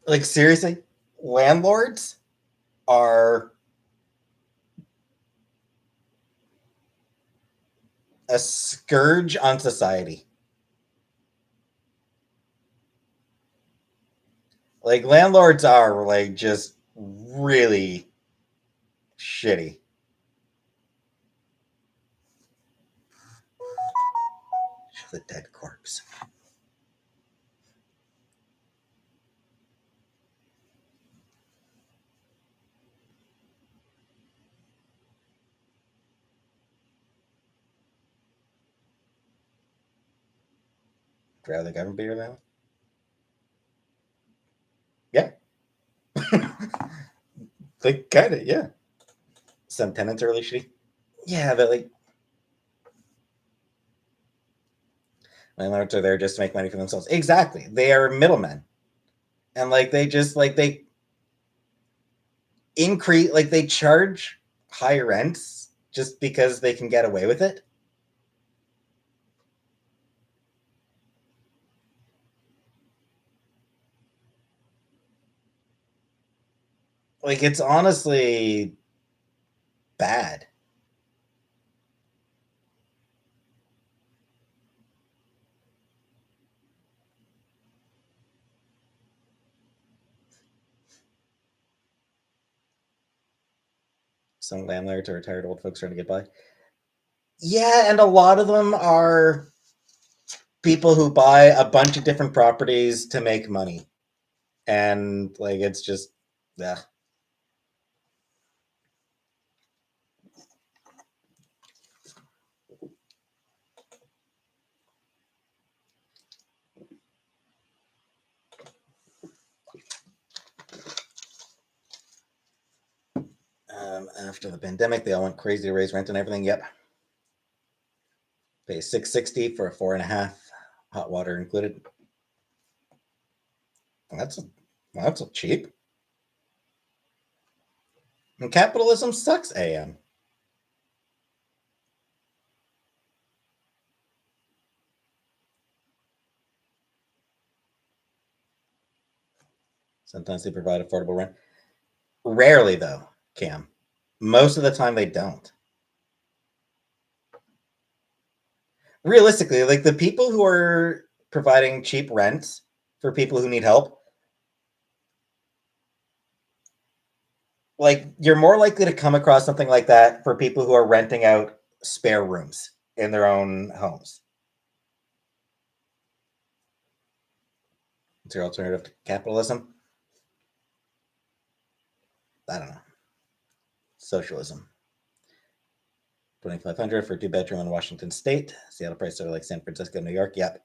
Like seriously, landlords are a scourge on society. Like landlords are like just really shitty. The dead corpse. Rather the government be here now? Yeah. Like kind of, yeah. Some tenants are really shitty. Yeah, but like landlords are there just to make money for themselves. Exactly. They are middlemen. And like they just like they increase like they charge high rents just because they can get away with it. Like it's honestly bad. Some landlords are retired old folks trying to get by. Yeah, and a lot of them are people who buy a bunch of different properties to make money. And like it's just yeah. After the pandemic, they all went crazy to raise rent and everything. Yep. Pay $660 for a 4.5, hot water included. That's cheap. And capitalism sucks, AM. Sometimes they provide affordable rent. Rarely, though, Cam. Most of the time, they don't. Realistically, like the people who are providing cheap rent for people who need help, like you're more likely to come across something like that for people who are renting out spare rooms in their own homes. Is there alternative to capitalism? I don't know. Socialism. 2,500 for a 2-bedroom in Washington State. Seattle prices are like San Francisco, New York. Yep.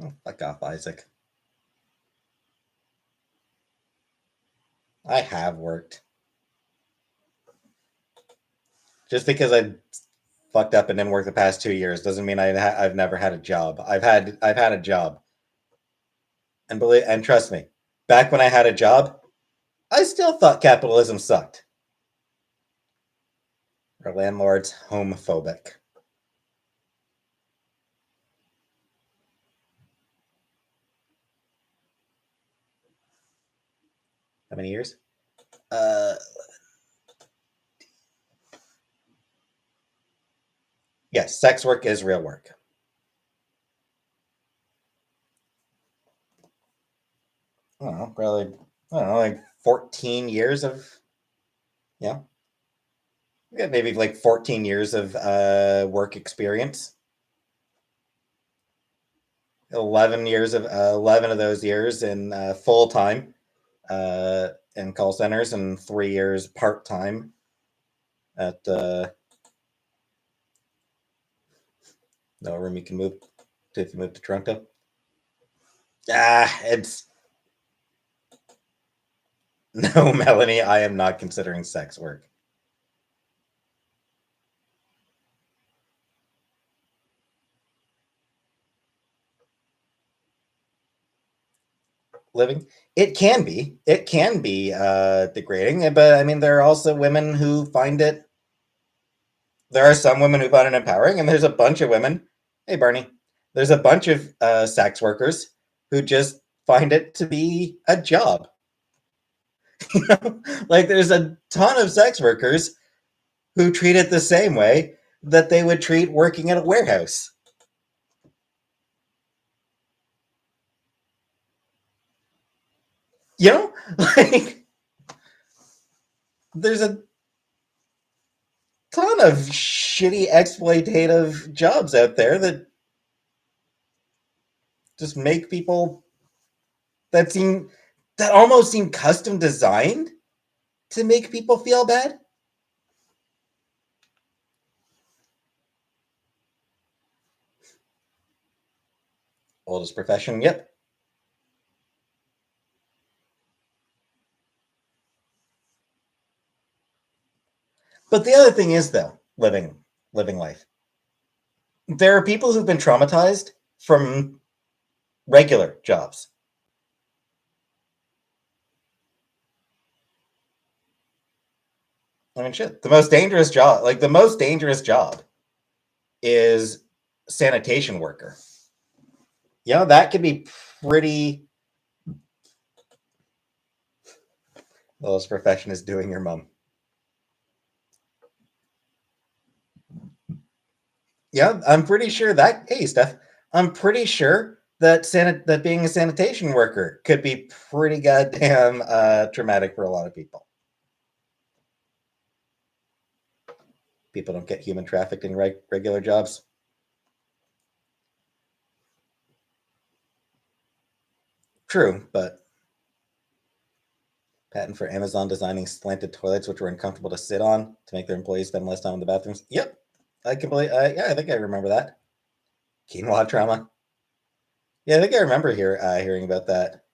Oh, fuck off, Isaac. I have worked. Just because I fucked up and didn't work the past 2 years doesn't mean I've never had a job. I've had a job, and trust me, back when I had a job, I still thought capitalism sucked. Our landlord's homophobic. How many years? Yes, sex work is real work. I don't know, probably, I don't know, like 14 years of, yeah. We got maybe like 14 years of work experience. 11 of those years in full time in call centers, and 3 years part time at no room you can move to if you move to Toronto. It's no, Melanie. I am not considering sex work. Living, it can be degrading, but I mean there are also women who find it. There are some women who find it empowering, and there's a bunch of women. Hey, Barney. There's a bunch of sex workers who just find it to be a job. Like there's a ton of sex workers who treat it the same way that they would treat working at a warehouse. You know, like there's a ton of shitty exploitative jobs out there that just make people that seem that almost seem custom designed to make people feel bad. Oldest profession, yep. But the other thing is though, living life. There are people who've been traumatized from regular jobs. I mean, shit. The most dangerous job is sanitation worker. You know, that could be pretty. Lowest profession is doing your mom. Yeah, I'm pretty sure that. Hey, Steph, I'm pretty sure that being a sanitation worker could be pretty goddamn traumatic for a lot of people. People don't get human trafficked in regular jobs. True, but patent for Amazon designing slanted toilets which were uncomfortable to sit on to make their employees spend less time in the bathrooms. Yep, I can believe. Yeah, I think I remember that. Quinoa trauma. Yeah, I think I remember hearing about that.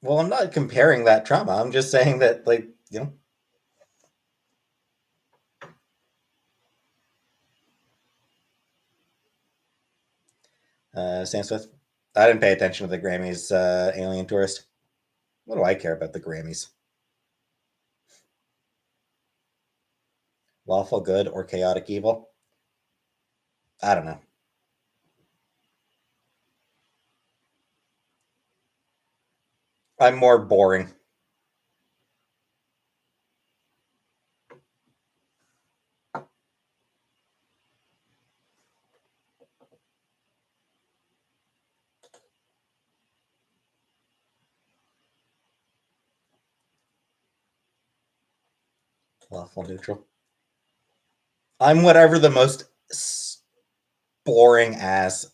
Well, I'm not comparing that trauma. I'm just saying that, like, Sam Smith. I didn't pay attention to the Grammys. Alien Tourist. What do I care about the Grammys? Lawful good or chaotic evil? I don't know. I'm more boring. Lawful neutral. I'm whatever the most boring ass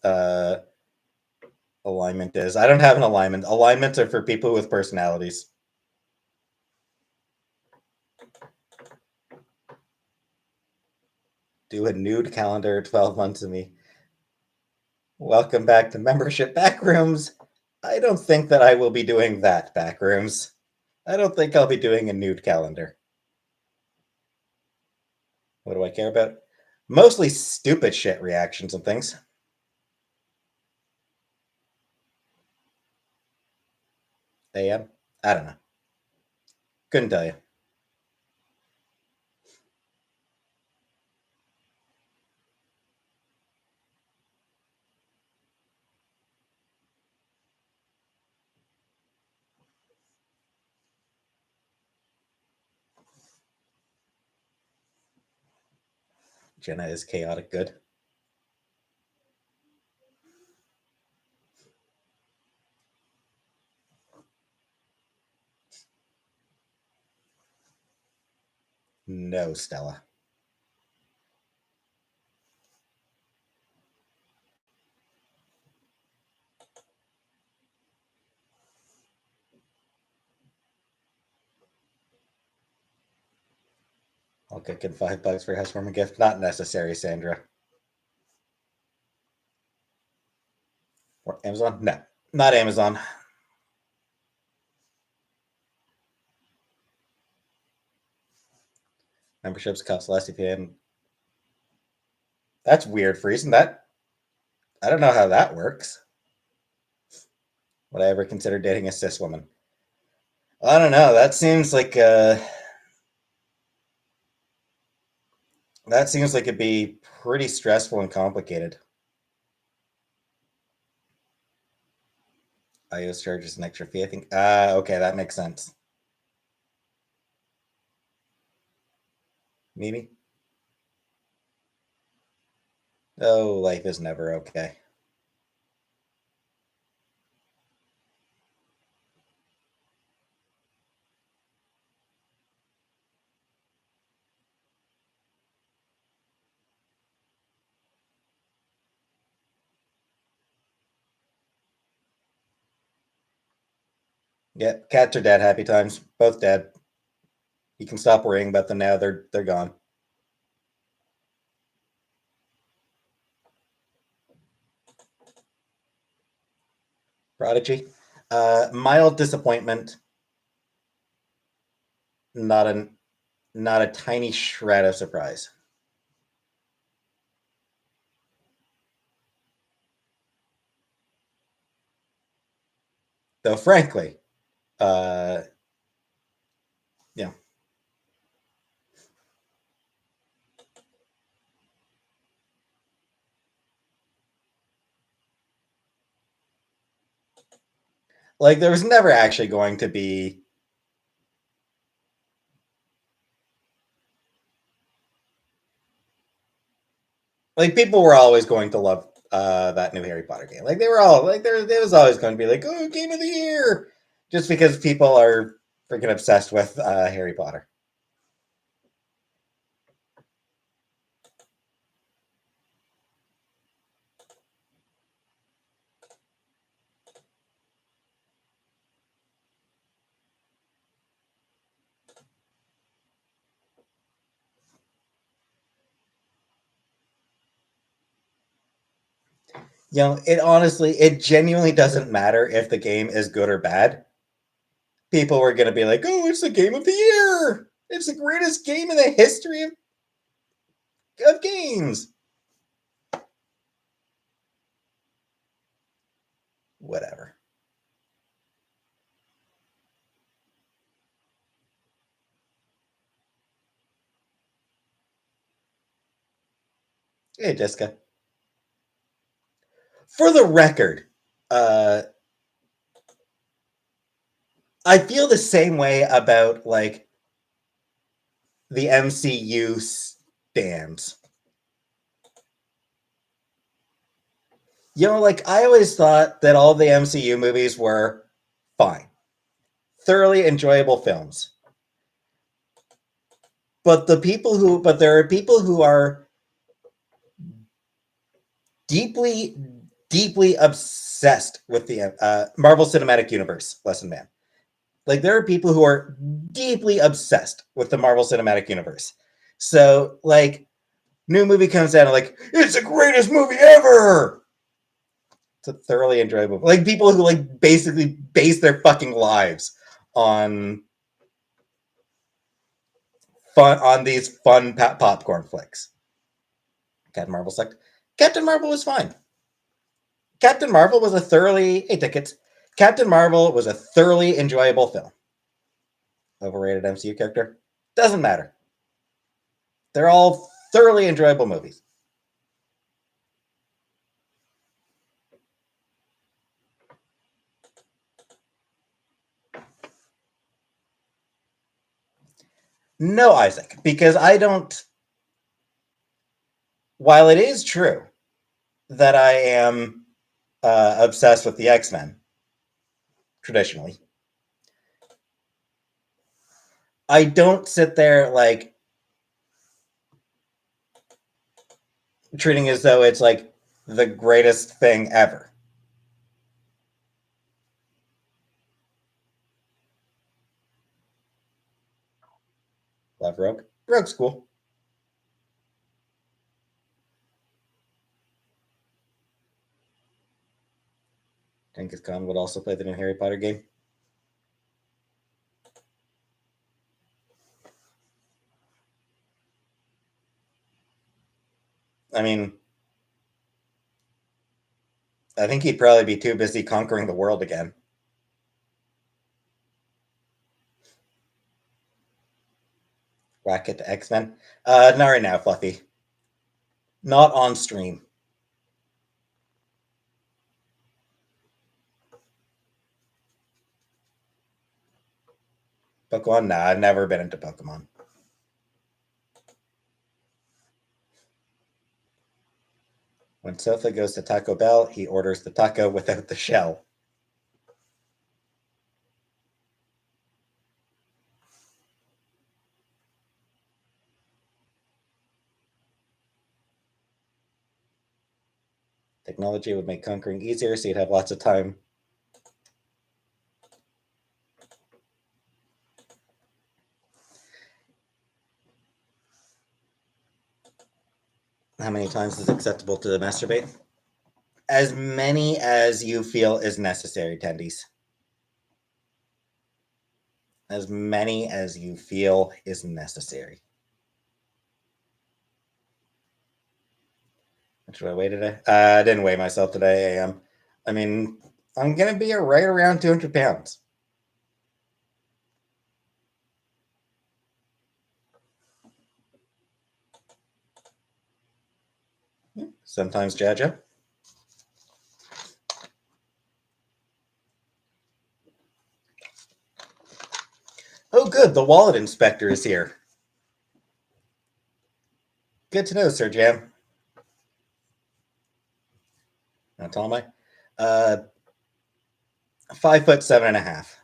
alignment is. I don't have an alignment. Alignments are for people with personalities. Do a nude calendar 12 months of me. Welcome back to Membership Backrooms. I don't think that I will be doing that, Backrooms. I don't think I'll be doing a nude calendar. What do I care about? Mostly stupid shit reactions and things. AM? I don't know. Couldn't tell you. Jenna is chaotic good. No, Stella. I'll kick in $5 for housewarming gift. Not necessary, Sandra. Or Amazon? No, not Amazon. Memberships cost less if you hadn't. That's weird, Friesen. That I don't know how that works. Would I ever consider dating a cis woman? I don't know. That seems like it'd be pretty stressful and complicated. iOS charges an extra fee, I think. Okay, that makes sense. Maybe. Oh, life is never okay. Yeah, cats are dead. Happy times. Both dead. You can stop worrying about them now. They're gone. Prodigy. Mild disappointment. Not an not a tiny shred of surprise. Though frankly, uh, you know, like there was never actually going to be like people were always going to love that new Harry Potter game. Like they were all like there was always going to be like, oh, game of the year, just because people are freaking obsessed with Harry Potter. it genuinely doesn't matter if the game is good or bad. People were going to be like, oh, it's the game of the year. It's the greatest game in the history of games. Whatever. Hey, Jessica. For the record, I feel the same way about like the MCU stands. Like I always thought that all the MCU movies were fine, thoroughly enjoyable films. But there are people who are deeply, deeply obsessed with the Marvel Cinematic Universe. Lesson man. Like there are people who are deeply obsessed with the Marvel Cinematic Universe. So like new movie comes out and like it's the greatest movie ever. It's a thoroughly enjoyable. Like people who like basically base their fucking lives on these fun popcorn flicks. Captain Marvel sucked. Captain Marvel was fine. Captain Marvel was a thoroughly tickets. Captain Marvel was a thoroughly enjoyable film. Overrated MCU character? Doesn't matter. They're all thoroughly enjoyable movies. No, Isaac, because I don't. While it is true that I am obsessed with the X-Men traditionally, I don't sit there like treating it as though it's like the greatest thing ever. Love Rogue. Rogue's cool. Genghis Khan would also play the new Harry Potter game. I mean, I think he'd probably be too busy conquering the world again. Whack it to X-Men. Not right now, Fluffy. Not on stream. Pokemon? Nah, I've never been into Pokemon. When Sofa goes to Taco Bell, he orders the taco without the shell. Technology would make conquering easier, so you'd have lots of time. How many times is acceptable to masturbate? As many as you feel is necessary, tendies. As many as you feel is necessary. Should I weigh today? I didn't weigh myself today. I mean, I'm gonna be right around 200 pounds. Sometimes, Jaja. Oh, good. The wallet inspector is here. Good to know, Sir Jam. How tall am I? 5'7.5".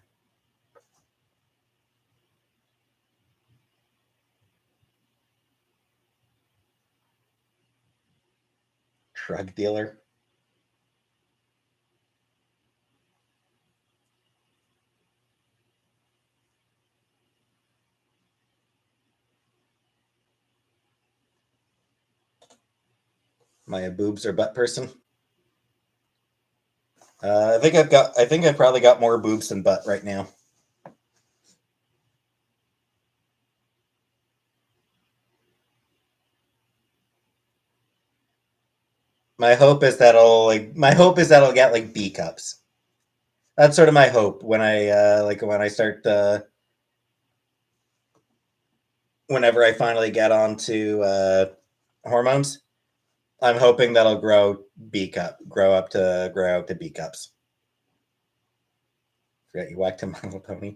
Drug dealer. Am I a boobs or butt person? I think I've probably got more boobs than butt right now. My hope is that I'll get like B cups. That's sort of my hope when I start whenever I finally get onto hormones. I'm hoping that'll grow out to B cups. Forget you whacked him, My Little Pony.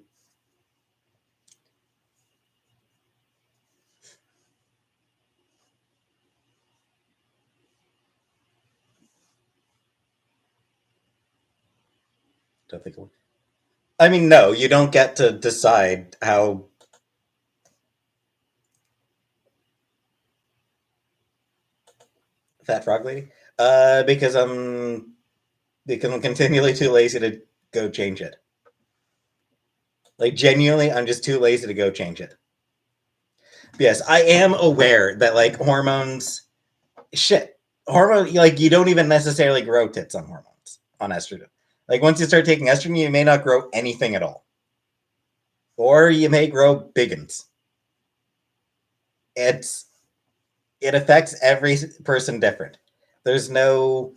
Don't think. I mean, no, you don't get to decide how. Fat frog lady. Because I'm continually too lazy to go change it. Like genuinely, I'm just too lazy to go change it. Yes, I am aware that like hormones, shit, hormone like you don't even necessarily grow tits on hormones on estrogen. Like once you start taking estrogen, you may not grow anything at all, or you may grow biggins. It's it affects every person different. There's no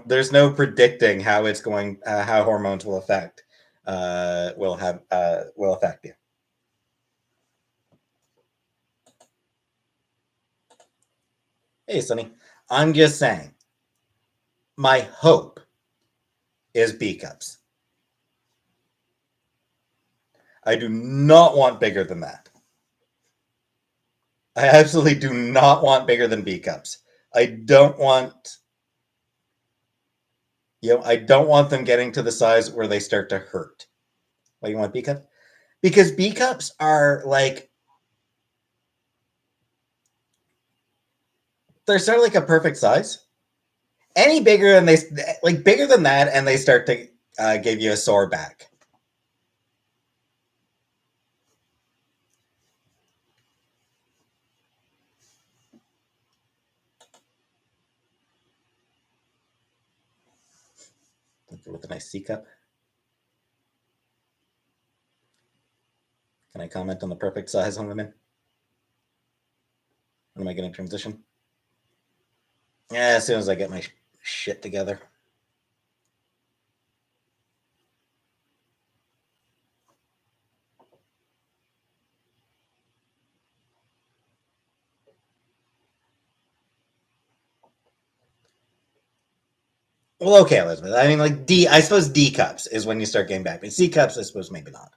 there's no predicting how it's going how hormones will affect you. Hey, Sonny, I'm just saying. My hope is B cups. I do not want bigger than that. I absolutely do not want bigger than B cups. I don't want I don't want them getting to the size where they start to hurt. Why you want B cups? Because B cups are like they're sort of like a perfect size. Any bigger than they like bigger than that, and they start to give you a sore back. With a nice C cup. Can I comment on the perfect size on women? When am I going to transition? Yeah, as soon as I get my shit together. Well, okay, Elizabeth. I mean, like I suppose D cups is when you start getting back. But C cups, I suppose maybe not.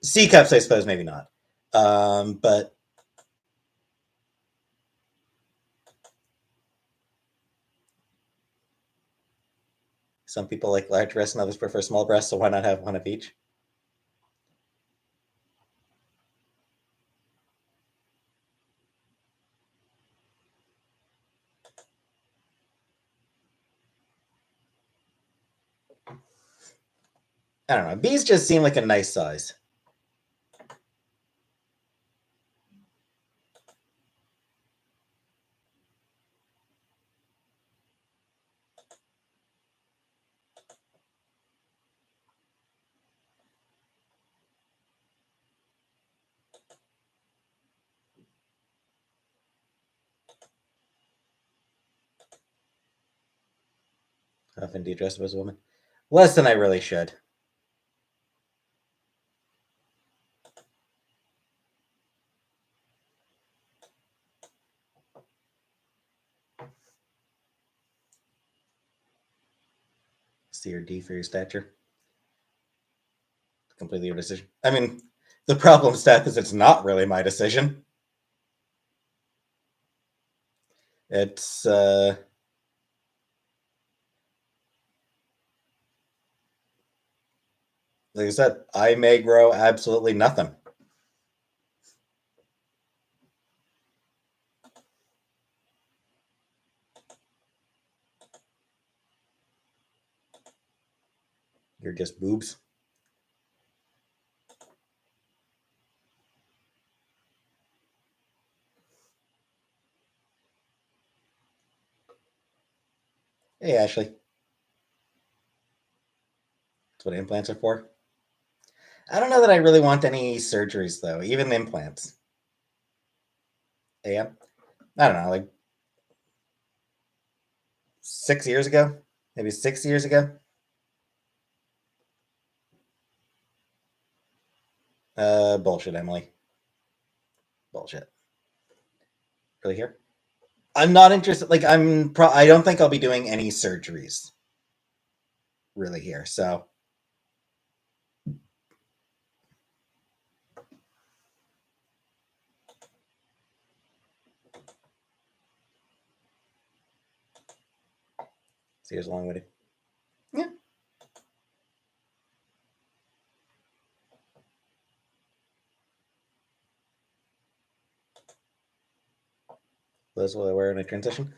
C cups, I suppose maybe not. But some people like large breasts and others prefer small breasts, so why not have one of each? I don't know. B's just seem like a nice size. How often do you dress up as a woman? Less than I really should. C or D for your stature. Completely your decision. I mean, the problem, Steph, is it's not really my decision. It's like I said, I may grow absolutely nothing. You're just boobs. Hey, Ashley. That's what implants are for. I don't know that I really want any surgeries, though, even implants. Yeah. I don't know, like 6 years ago? Maybe 6 years ago? Bullshit, Emily. Bullshit. Really here? I'm not interested. Like, I don't think I'll be doing any surgeries really here. So, see, here's a long way. Yeah. Those will I wear in a transition?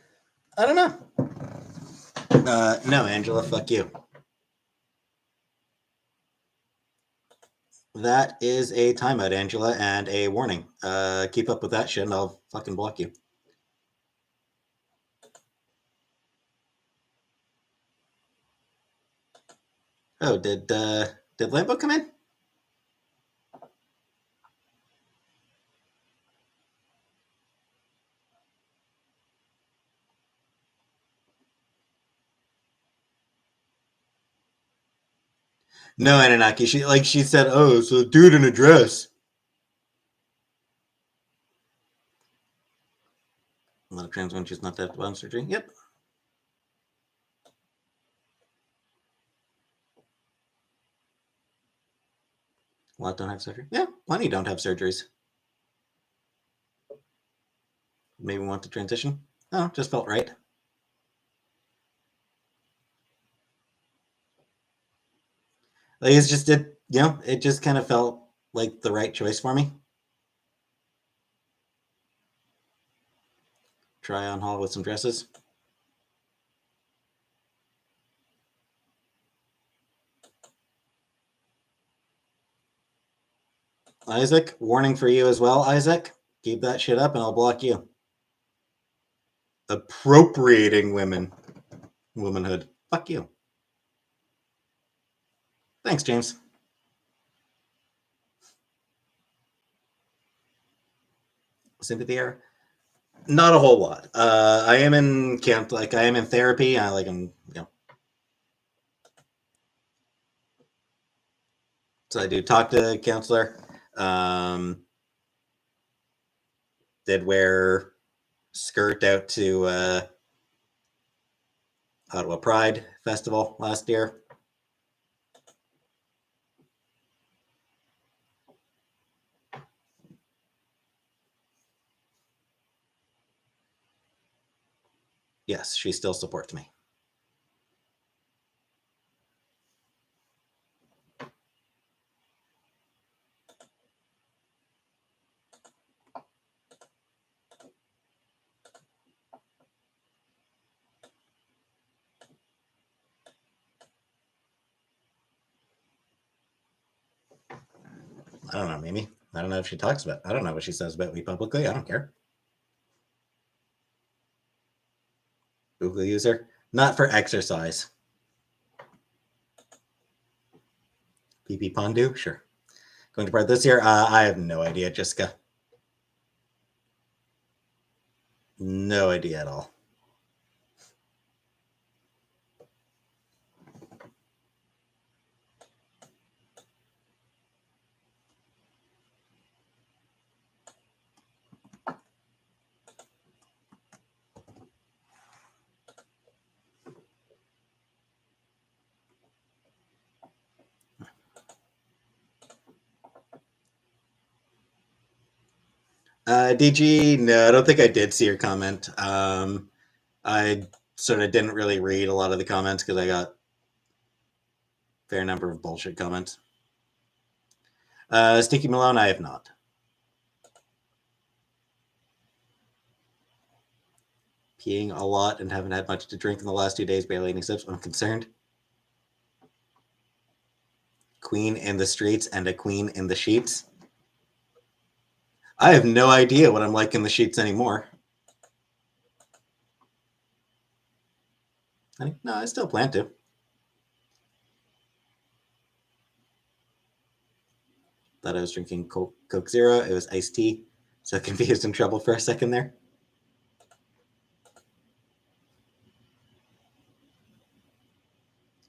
I don't know. No, Angela, fuck you. That is a timeout, Angela, and a warning. Keep up with that shit, and I'll fucking block you. Oh, did Lambo come in? No, Anunnaki. She said, "Oh, so dude in a dress." A lot of trans women choose not to have bottom surgery. Yep. A lot don't have surgery. Yeah, plenty don't have surgeries. Maybe want to transition. Oh, just felt right. Like it's just it just kind of felt like the right choice for me. Try on haul with some dresses. Isaac, warning for you as well, Isaac. Keep that shit up and I'll block you. Appropriating womanhood. Fuck you. Thanks, James. Sympathy error? Not a whole lot. I am in camp, like I am in therapy. So I do talk to a counselor. Um, did wear skirt out to Ottawa Pride Festival last year. Yes, she still supports me. I don't know, Mimi. I don't know if she talks about. I don't know what she says about me publicly. I don't care. Google user, not for exercise. PP Pondu, sure. Going to part this year? I have no idea, Jessica. No idea at all. DG, no, I don't think I did see your comment. I sort of didn't really read a lot of the comments because I got a fair number of bullshit comments. Sticky Malone, I have not. Peeing a lot and haven't had much to drink in the last 2 days, barely any sips. I'm concerned. Queen in the streets and a queen in the sheets. I have no idea what I'm like in the sheets anymore. Honey? No, I still plan to. Thought I was drinking Coke Zero. It was iced tea. So confused and trouble for a second there.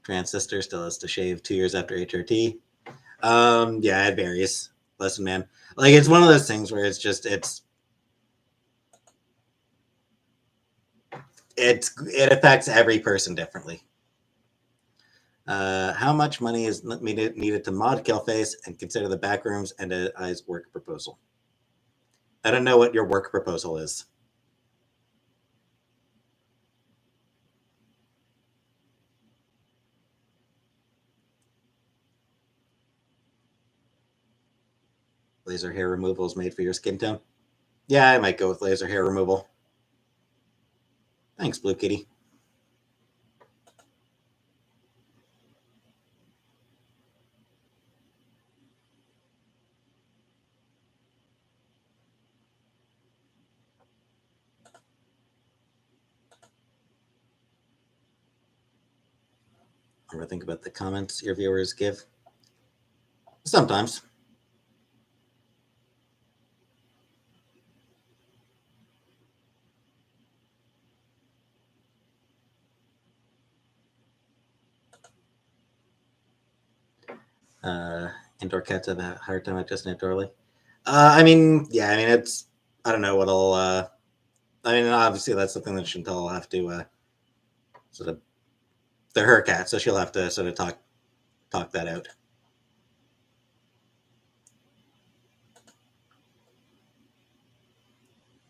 Trans sister still has to shave 2 years after HRT. Yeah, it varies. Listen, man, like it's one of those things where it affects every person differently. How much money is needed to mod Killface and consider the backrooms and I's work proposal? I don't know what your work proposal is. Laser hair removal is made for your skin tone. Yeah, I might go with laser hair removal. Thanks, Blue Kitty. Ever think about the comments your viewers give? Sometimes. Indoor cats have a hard time adjusting it doorly. I mean, yeah, I mean, I don't know what'll, I mean, obviously that's something that Chantal will have to sort of, they're her cat, so she'll have to sort of talk that out.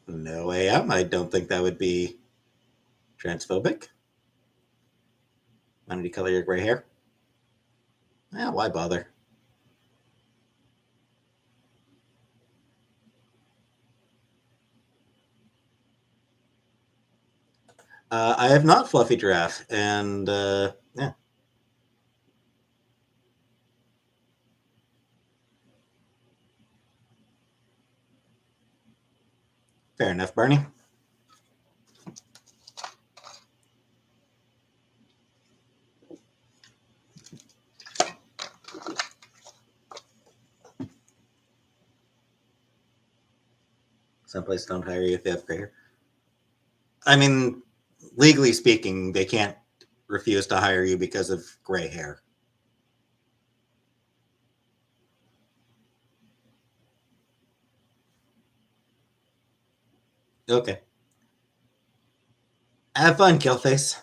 No AM. I don't think that would be transphobic. Why don't you color your gray hair? Yeah, why bother? I have not Fluffy Giraffe, and yeah. Fair enough, Barney. Some places don't hire you if you have gray hair. I mean, legally speaking, they can't refuse to hire you because of gray hair. Okay. Have fun, Killface.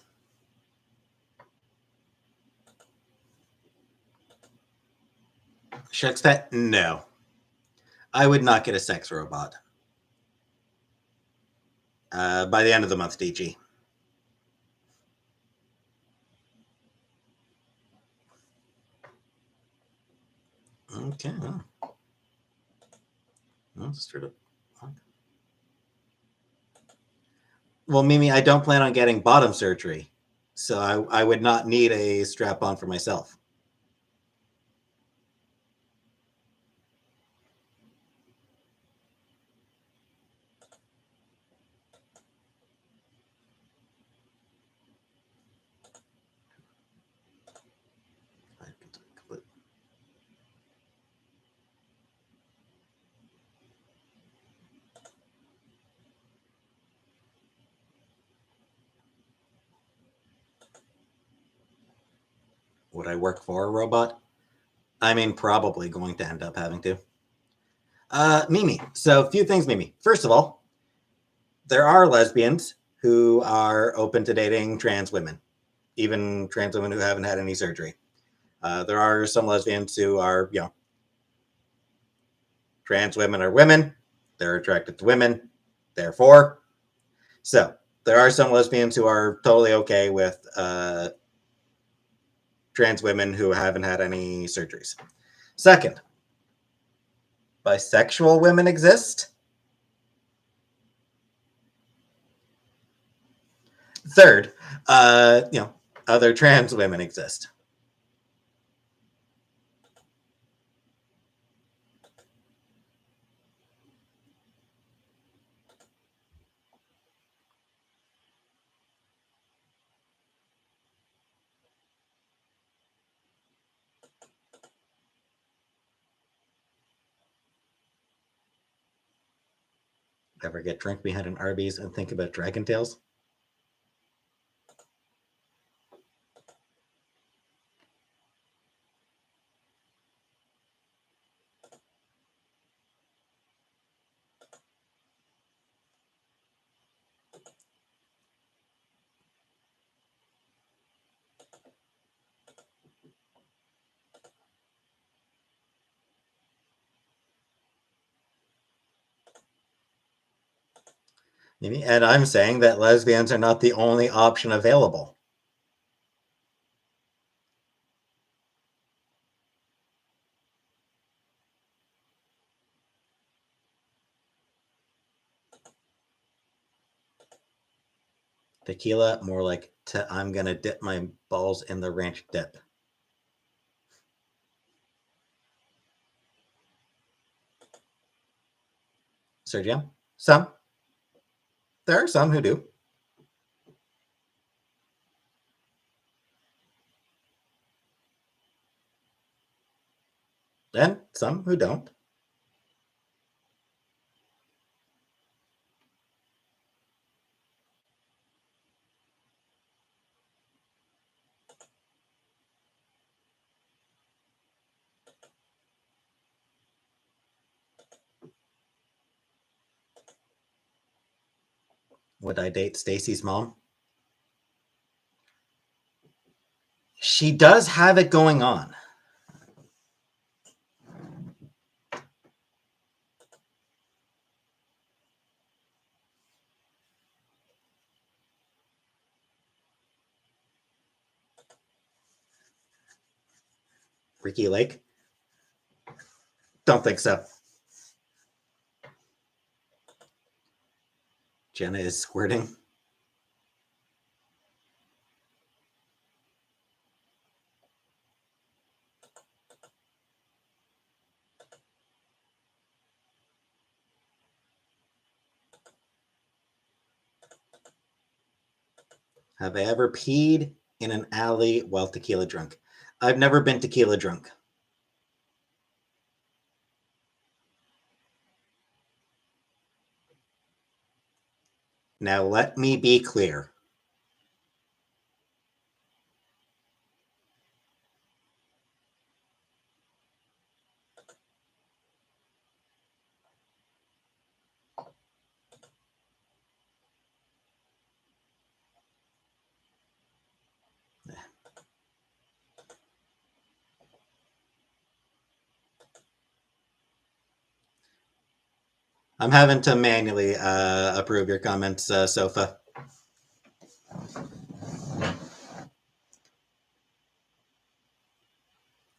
Shucks pet? No. I would not get a sex robot. By the end of the month, DG. Okay. Well, straight up. Well, Mimi, I don't plan on getting bottom surgery, so I would not need a strap on for myself. Would I work for a robot? I mean, probably going to end up having to. Mimi. So, a few things, Mimi. First of all, there are lesbians who are open to dating trans women, even trans women who haven't had any surgery. There are some lesbians who are, trans women are women. They're attracted to women. Therefore, so there are some lesbians who are totally okay with trans women who haven't had any surgeries. Second, bisexual women exist. Third, other trans women exist. Ever get drunk behind an Arby's and think about Dragon Tales? Maybe. And I'm saying that lesbians are not the only option available. Tequila, more like I'm gonna dip my balls in the ranch dip. Sergio? Some. There are some who do. And some who don't. Would I date Stacy's mom? She does have it going on. Ricky Lake? Don't think so. Jenna is squirting. Have I ever peed in an alley while tequila drunk? I've never been tequila drunk. Now let me be clear. I'm having to manually approve your comments, Sofa.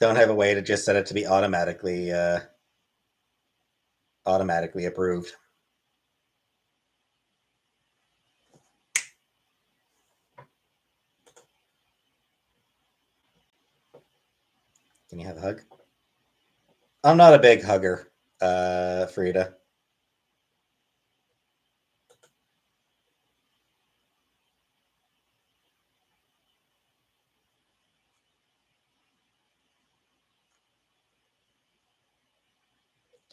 Don't have a way to just set it to be automatically approved. Can you have a hug? I'm not a big hugger, Frida.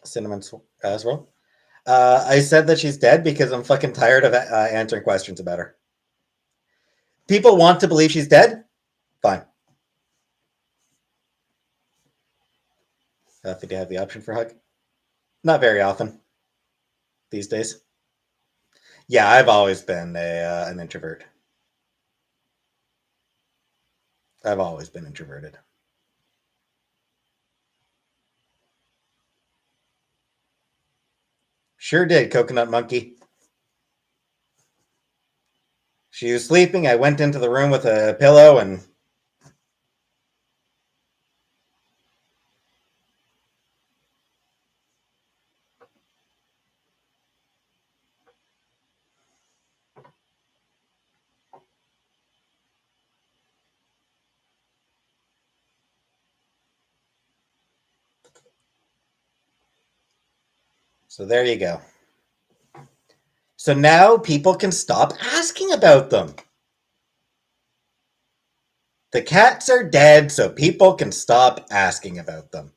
Cinnamon swirl. I said that she's dead because I'm fucking tired of answering questions about her. People want to believe she's dead. Fine. If you have the option for a hug, not very often these days. Yeah, I've always been an introvert. I've always been introverted. Sure did, Coconut Monkey. She was sleeping. I went into the room with a pillow and. So there you go. So now people can stop asking about them. The cats are dead, so people can stop asking about them.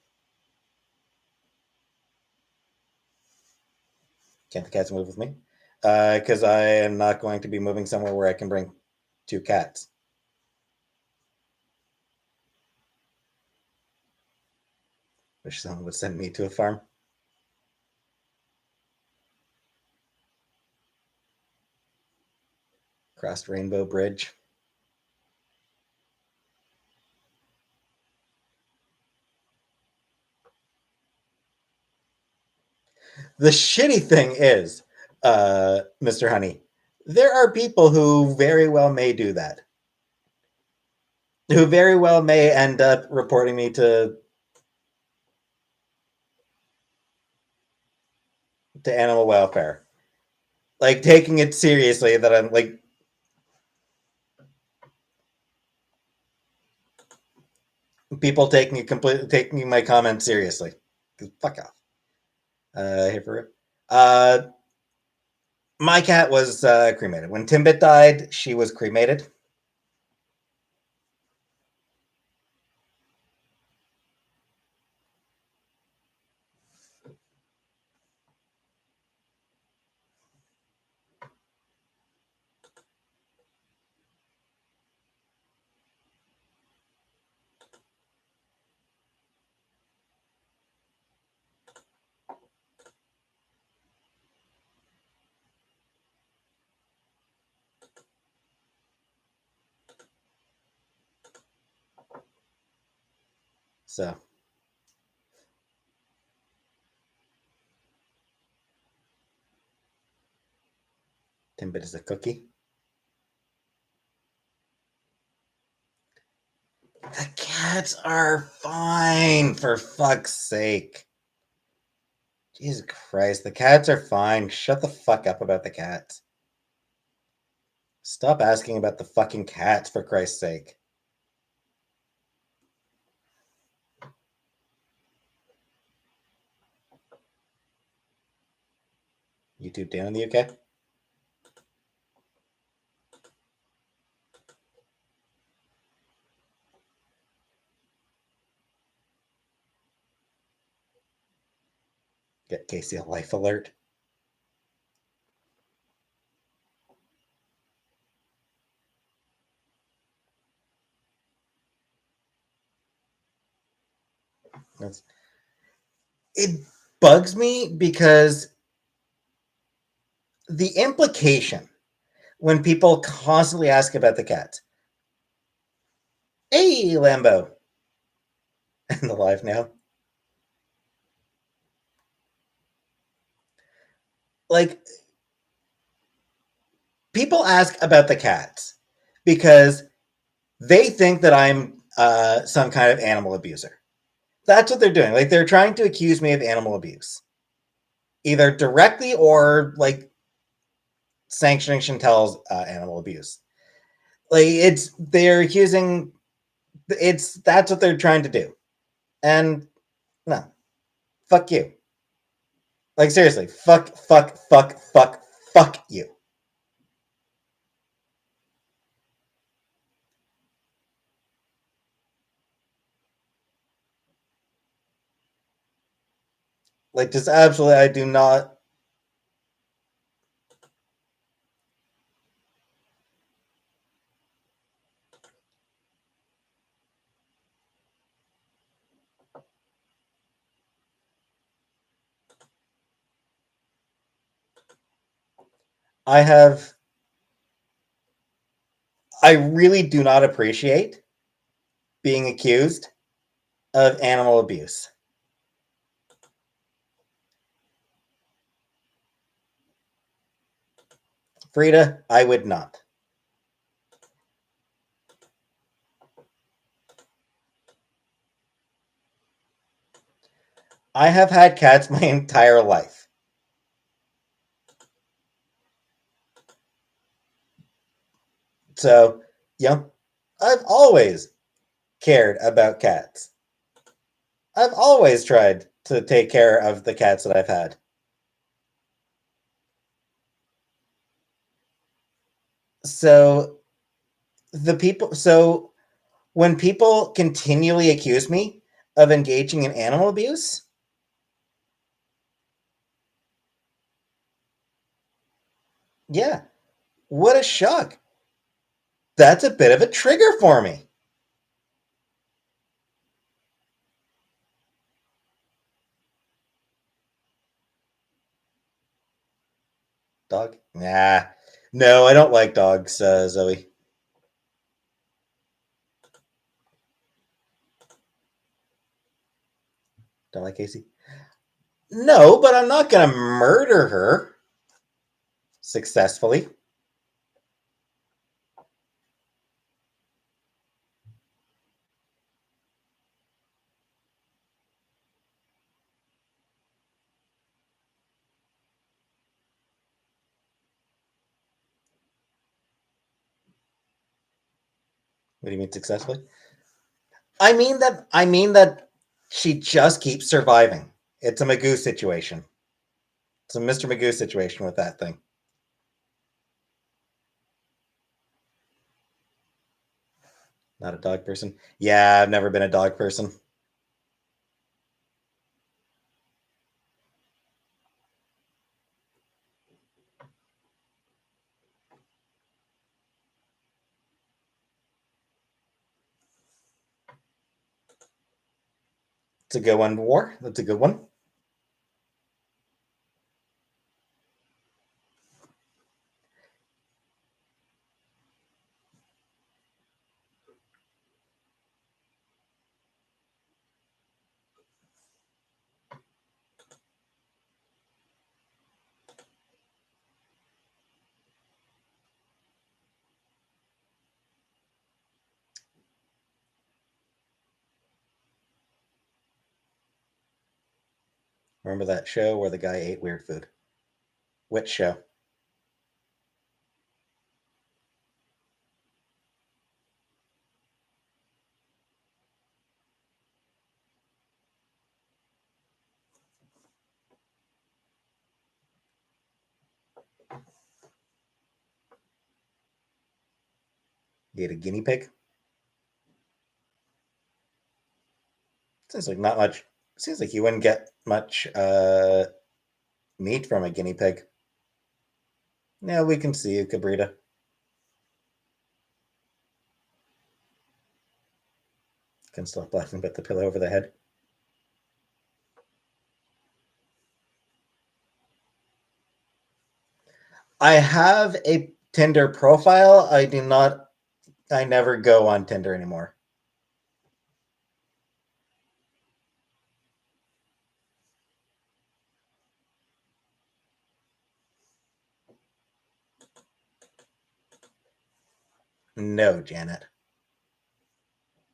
Can't the cats move with me? Because I am not going to be moving somewhere where I can bring 2 cats. Wish someone would send me to a farm. Crossed Rainbow Bridge. The shitty thing is, Mr. Honey, there are people who very well may do that. Who very well may end up reporting me to animal welfare. Like taking it seriously that I'm like people taking my comments seriously. Fuck off. Here for it. My cat was cremated. When Timbit died, she was cremated. So Timbit is a cookie. The cats are fine, for fuck's sake. Jesus Christ, the cats are fine. Shut the fuck up about the cats. Stop asking about the fucking cats, for Christ's sake. YouTube down in the UK? Get Casey a life alert. It bugs me because the implication when people constantly ask about the cats. Hey, Lambo. And alive now. Like, people ask about the cats because they think that I'm some kind of animal abuser. That's what they're doing. Like, they're trying to accuse me of animal abuse, either directly or like sanctioning Chantel's animal abuse. Like, they're accusing. That's what they're trying to do, and no, fuck you. Like, seriously, fuck you. Like, just absolutely, I do not. I have. I really do not appreciate being accused of animal abuse. Frida, I would not. I have had cats my entire life. So, I've always cared about cats. I've always tried to take care of the cats that I've had. So, when people continually accuse me of engaging in animal abuse, Yeah. What a shock. That's a bit of a trigger for me. Dog? Nah. No, I don't like dogs, Zoe. Don't like Casey? No, but I'm not going to murder her successfully. What do you mean successfully? I mean that she just keeps surviving. It's a Magoo situation. It's a Mr. Magoo situation with that thing. Not a dog person. Yeah, I've never been a dog person. It's a good one, War. That's a good one. Remember that show where the guy ate weird food? Which show? He ate a guinea pig? Seems like not much. Seems like you wouldn't get much meat from a guinea pig. Yeah, we can see you, Cabrita. Can stop laughing about the pillow over the head. I have a Tinder profile. I do not. I never go on Tinder anymore. No, Janet.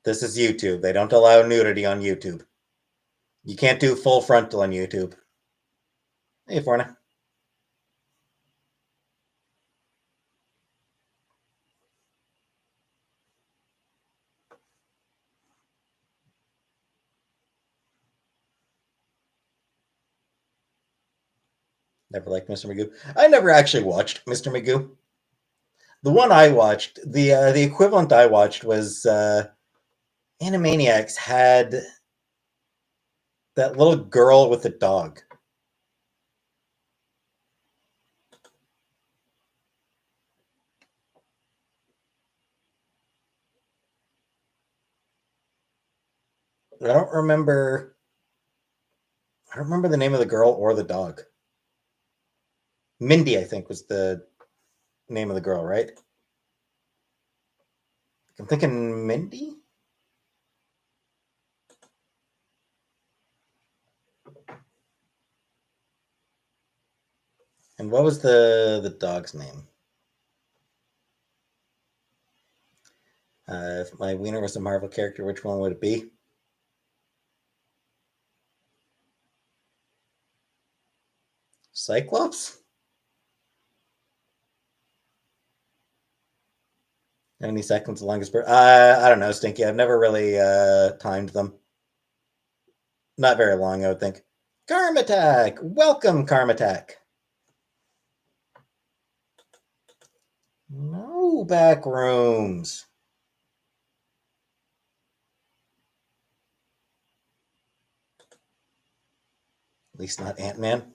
This is YouTube. They don't allow nudity on YouTube. You can't do full frontal on YouTube. Hey, Forna. Never liked Mr. Magoo. I never actually watched Mr. Magoo. The one I watched, the equivalent I watched was Animaniacs had that little girl with the dog. I don't remember. I don't remember the name of the girl or the dog. Mindy, I think, was the name of the girl, right? I'm thinking Mindy. And what was the dog's name? If my wiener was a Marvel character, which one would it be? Cyclops? 90 seconds, the longest bird. I don't know, Stinky. I've never really timed them. Not very long, I would think. Karmatak! Welcome, Karmatak. No back rooms. At least not Ant Man.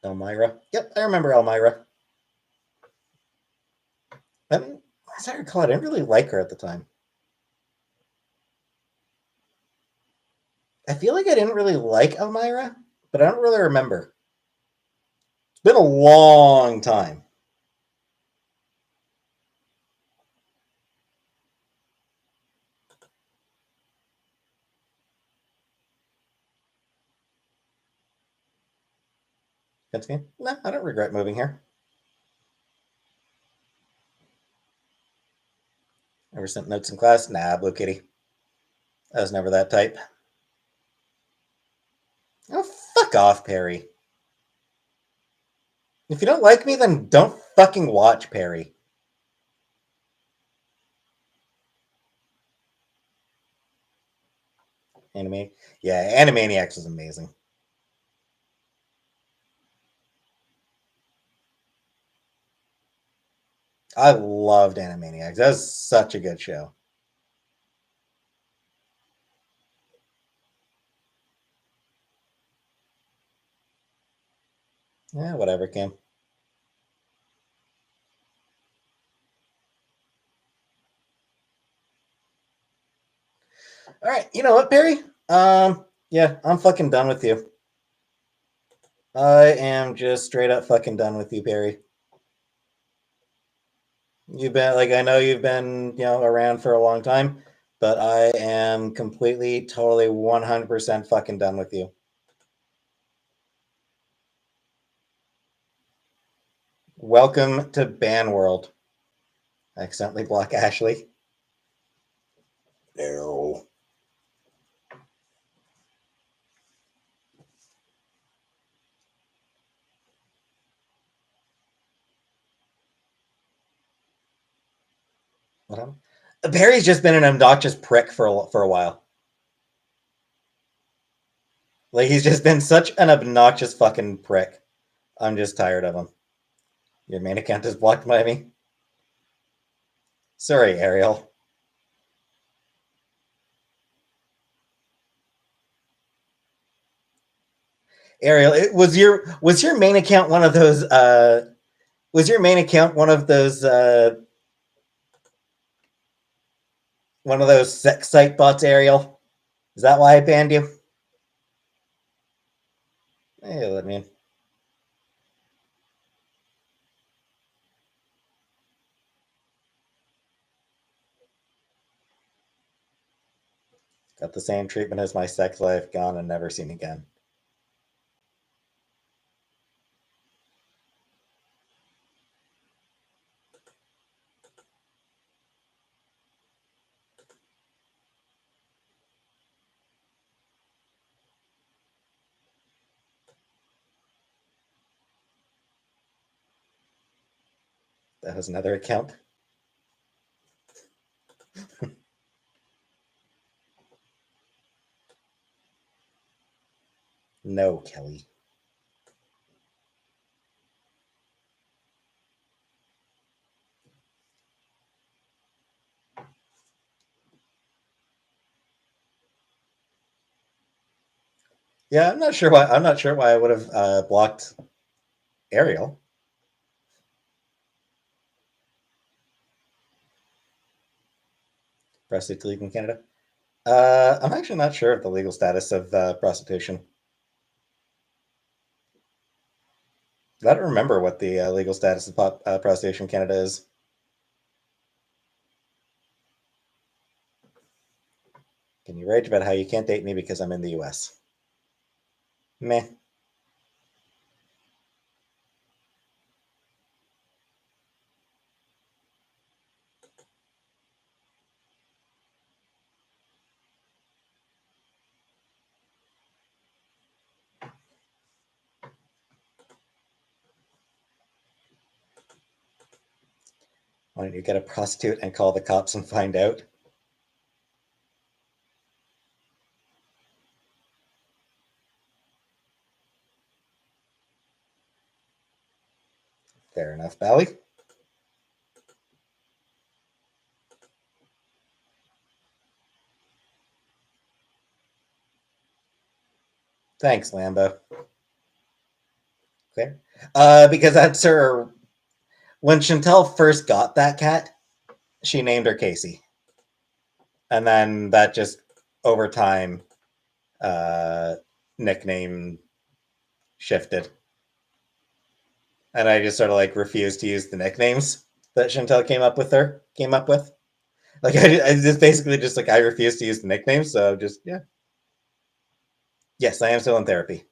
Elmira. Yep, I remember Elmira. As I recall, I didn't really like her at the time. I feel like I didn't really like Elmira, but I don't really remember. It's been a long time. Kentucky? No, I don't regret moving here. Ever sent notes in class? Nah, Blue Kitty. I was never that type. Oh, fuck off, Perry. If you don't like me, then don't fucking watch, Perry. Anime? Yeah, Animaniacs was amazing. I loved Animaniacs. That was such a good show. Yeah, whatever, Kim. All right, you know what, Perry? Yeah, I'm fucking done with you. I am just straight up fucking done with you, Perry. You've been like I know you've been, around for a long time, but I am completely, totally 100% fucking done with you. Welcome to Ban World. I accidentally block Ashley. No. What happened? Perry's just been an obnoxious prick for a while. Like he's just been such an obnoxious fucking prick. I'm just tired of him. Your main account is blocked by me. Sorry, Ariel. Ariel, was your main account one of those was your main account one of those sex site bots, Ariel? Is that why I banned you? Hey, let me in. Got the same treatment as my sex life, gone and never seen again. That was another account. No, Kelly. Yeah, I'm not sure why. I'm not sure why I would have blocked Ariel. Prostitute legal in Canada. I'm actually not sure of the legal status of prostitution. I don't remember what the legal status of prostitution in Canada is. Can you rage about how you can't date me because I'm in the U.S.? Meh. Why don't you get a prostitute and call the cops and find out? Fair enough, Bally. Thanks, Lambo. Claire? Because that's her. When Chantel first got that cat, she named her Casey, and then that just over time, uh, nickname shifted, and I just sort of like refused to use the nicknames that Chantel came up with. Like I just basically just like I refuse to use the nicknames, so just yeah. Yes, I am still in therapy.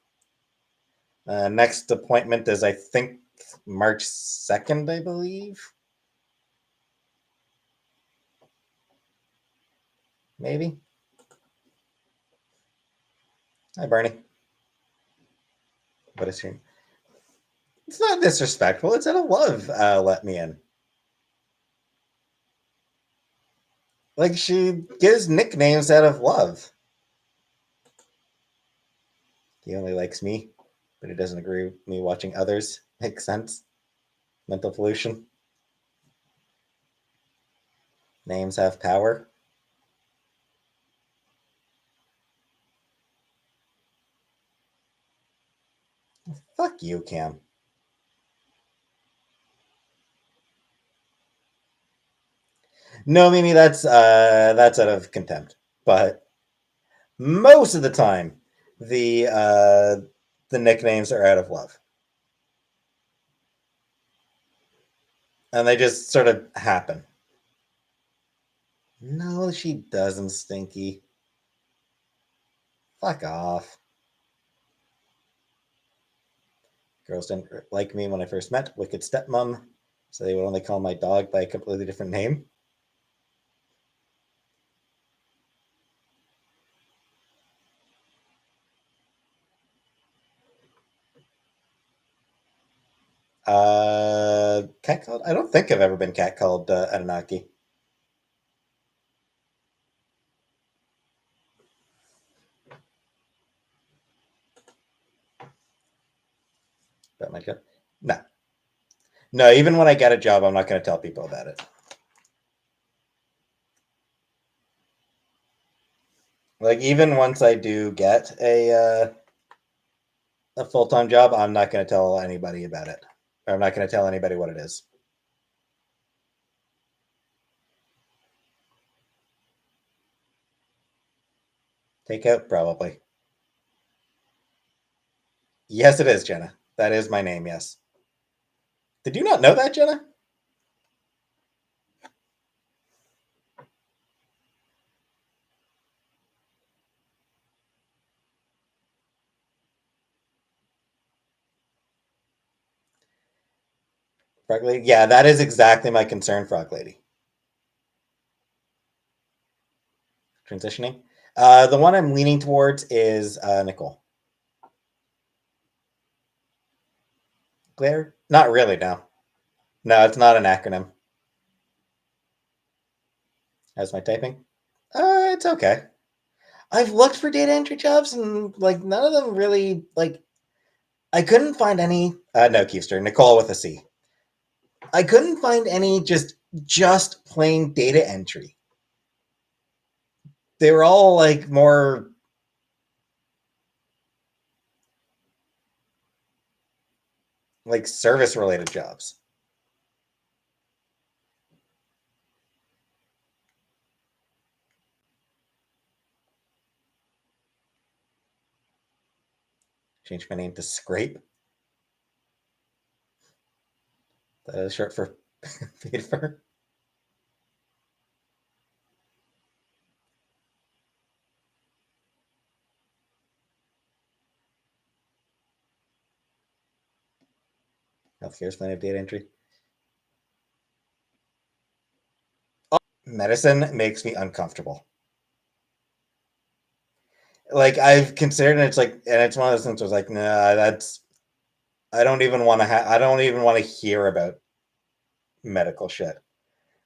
Next appointment is I think March 2nd, I believe. Maybe. Hi, Barney. What is your? It's not disrespectful. It's out of love. Let me in. Like she gives nicknames out of love. He only likes me, but he doesn't agree with me watching others. Makes sense. Mental pollution. Names have power. Fuck you, Cam. No, Mimi, that's out of contempt. But most of the time, the nicknames are out of love, and they just sort of happen. No, she doesn't, Stinky. Fuck off. Girls didn't like me when I first met. Wicked stepmom, so they would only call my dog by a completely different name. Catcalled? I don't think I've ever been catcalled Anunnaki. That might go. No, no. Even when I get a job, I'm not going to tell people about it. Like even once I do get a full time job, I'm not going to tell anybody about it. Or I'm not going to tell anybody what it is. Takeout, probably. Yes, it is, Jenna. That is my name. Yes. Did you not know that, Jenna? Frog Lady? Yeah, that is exactly my concern, Frog Lady. Transitioning. The one I'm leaning towards is Nicole. Claire? Not really, no. No, it's not an acronym. How's my typing? It's okay. I've looked for data entry jobs and like none of them really like I couldn't find any no Keister, Nicole with a C. I couldn't find any just plain data entry. They were all like more like service related jobs. Change my name to Scrape. That is short for paid for. Healthcare's plenty of data entry. Medicine makes me uncomfortable. Like I've considered it, it's like, and it's one of those things. I was like, nah, that's. I don't even want to. I don't even want to hear about medical shit.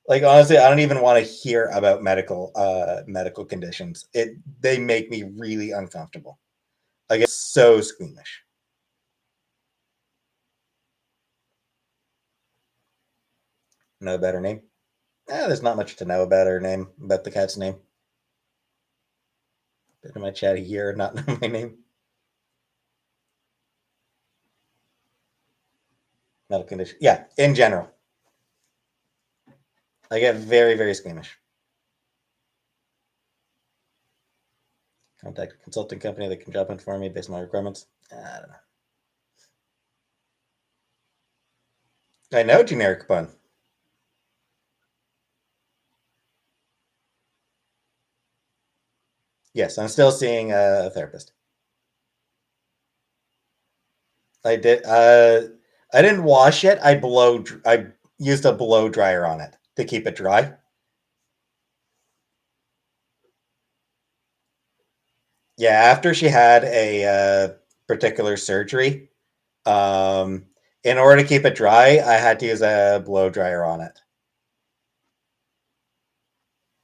Like honestly, I don't even want to hear about medical conditions. They make me really uncomfortable. I get so squeamish. Know about her name? There's not much to know about her name, about the cat's name. Been in my chat a year, not know my name. medical condition. Yeah, in general. I get very, very squeamish. Contact a consulting company that can job hunt for me based on my requirements. I don't know. I know generic pun. Yes, I'm still seeing a therapist. I did. I didn't wash it. I used a blow dryer on it to keep it dry. Yeah, after she had a particular surgery, um, in order to keep it dry, I had to use a blow dryer on it.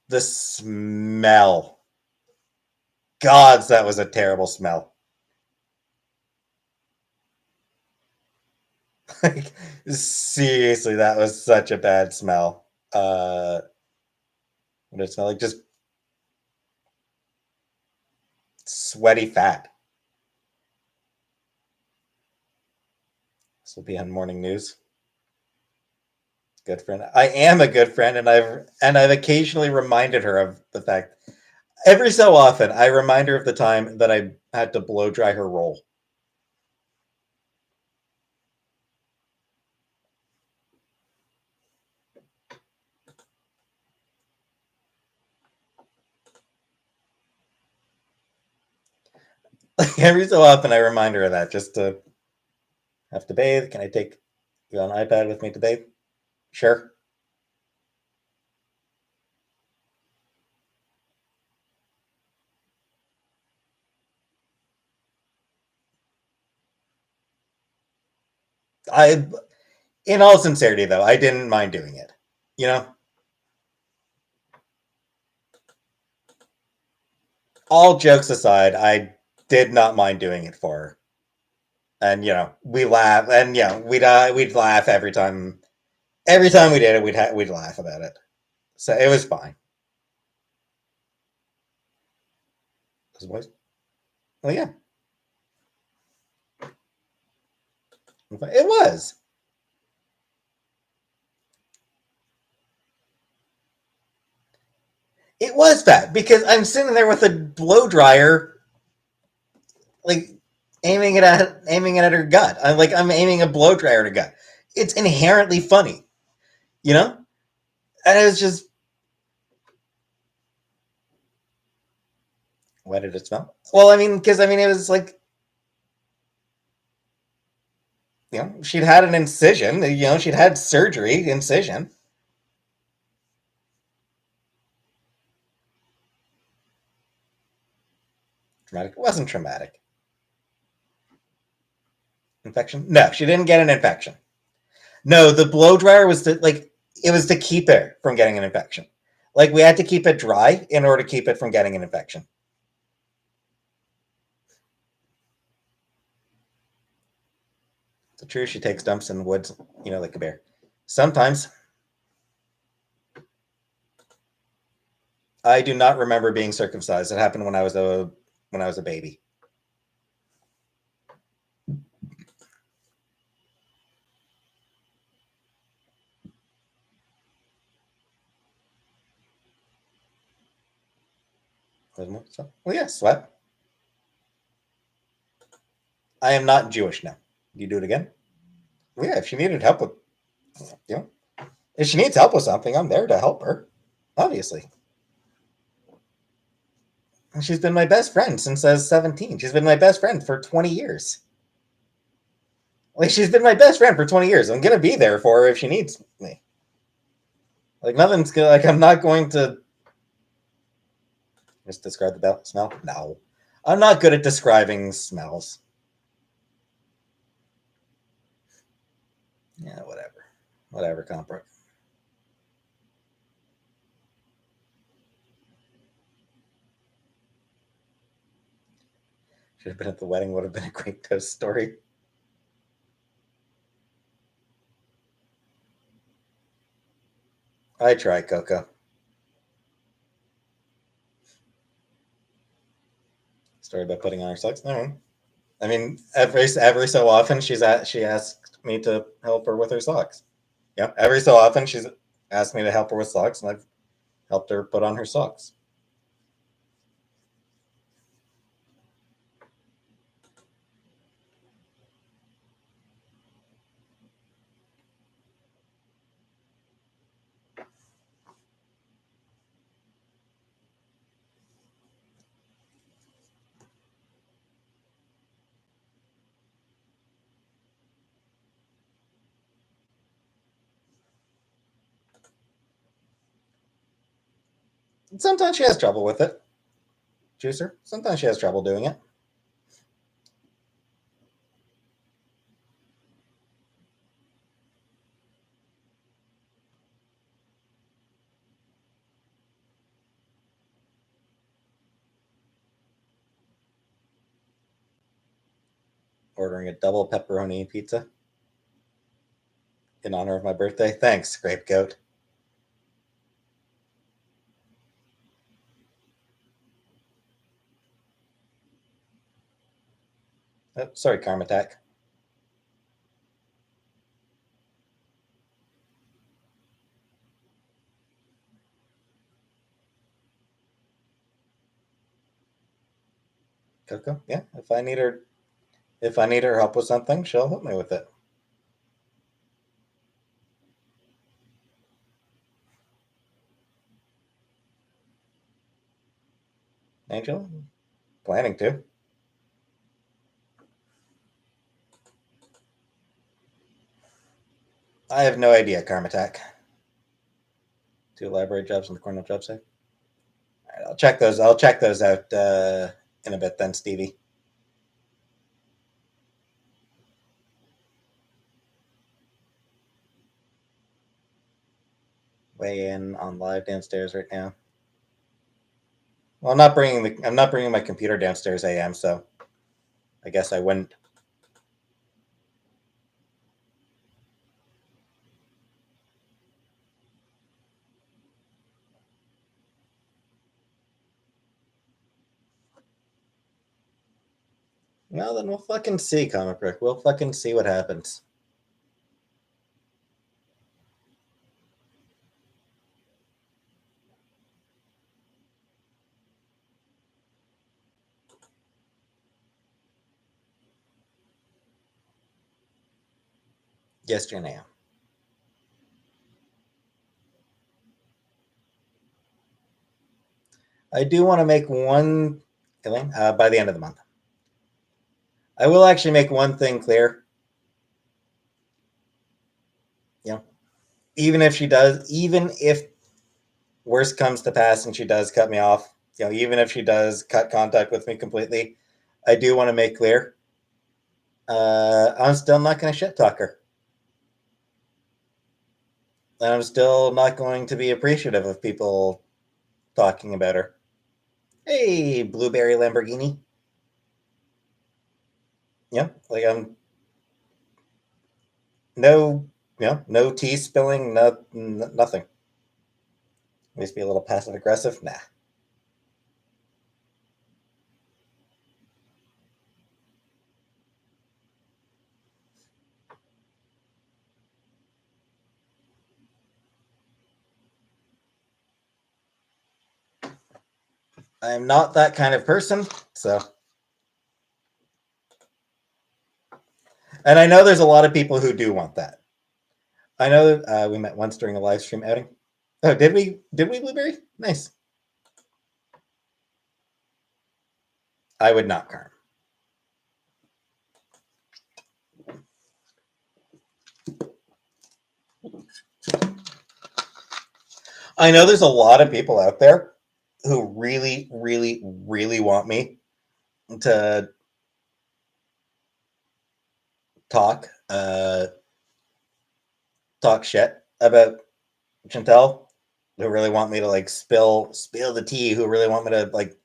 The smell. Gods, that was a terrible smell. Like, seriously, that was such a bad smell. What did it smell like? Just sweaty fat. This will be on morning news. Good friend. I am a good friend, and I've occasionally reminded her of the fact. Every so often, I remind her of the time that I had to blow dry her roll. Like, every so often, I remind her of that just to have to bathe. Can I take you on iPad with me to bathe? Sure. I, in all sincerity, though, I didn't mind doing it. You know, all jokes aside, I did not mind doing it for her. And we laugh, and we'd laugh every time. Every time we did it, we'd laugh about it. So it was fine. Well, yeah, it was. It was bad because I'm sitting there with a blow dryer, like aiming it at her gut. I'm aiming a blow dryer at her gut. It's inherently funny, you know. And it was just, why did it smell? Well, I mean, because it was like, she'd had an incision. She'd had surgery, incision. Traumatic. It wasn't traumatic. Infection? No, she didn't get an infection. No, the blow dryer was it was to keep it from getting an infection. Like, we had to keep it dry in order to keep it from getting an infection. It's true. She takes dumps in the woods, like a bear. Sometimes. I do not remember being circumcised. It happened when I was a baby. Well, yeah, sweat. I am not Jewish now. Do you do it again? Well, yeah, if she needed help with, you know, if she needs help with something, I'm there to help her. Obviously, she's been my best friend since I was 17. She's been my best friend for 20 years. Like, she's been my best friend for 20 years. I'm gonna be there for her if she needs me. Like, nothing's gonna. Like, I'm not going to just describe the smell. No, I'm not good at describing smells. Yeah, whatever, Compro. Should have been at the wedding. Would have been a great toast story. I try, Coco. Story about putting on her socks. No, I mean, every so often she asks me to help her with her socks. Yeah, every so often she's asked me to help her with socks, and I've helped her put on her socks. Sometimes she has trouble with it. Juicer. Sometimes she has trouble doing it. Ordering a double pepperoni pizza in honor of my birthday. Thanks, Grape Goat. Oh, sorry, Karma Attack. Coco. Yeah, if I need her help with something, she'll help me with it. Angel, planning to. I have no idea, Karma Attack. 2 library jobs on the Cornell job site. All right, I'll check those. I'll check those out in a bit, then, Stevie. Weigh in on live downstairs right now. Well, I'm not bringing my computer downstairs AM, so I guess I wouldn't. Well, then we'll fucking see, Comic Brick. We'll fucking see what happens. Yes, Janae. I do want to make one killing by the end of the month. I will actually make one thing clear. You know, even if worst comes to pass and she does cut me off, even if she does cut contact with me completely, I do want to make clear I'm still not going to shit talk her. And I'm still not going to be appreciative of people talking about her. Hey, Blueberry Lamborghini. Yeah, like I'm no, no tea spilling, nothing. At least be a little passive aggressive. Nah. I'm not that kind of person, so. And I know there's a lot of people who do want that. I know we met once during a live stream outing. Oh, did we? Did we, Blueberry? Nice. I would not, Carm. I know there's a lot of people out there who really, really, really want me to talk, talk shit about Chantel, who really want me to like spill the tea, who really want me to like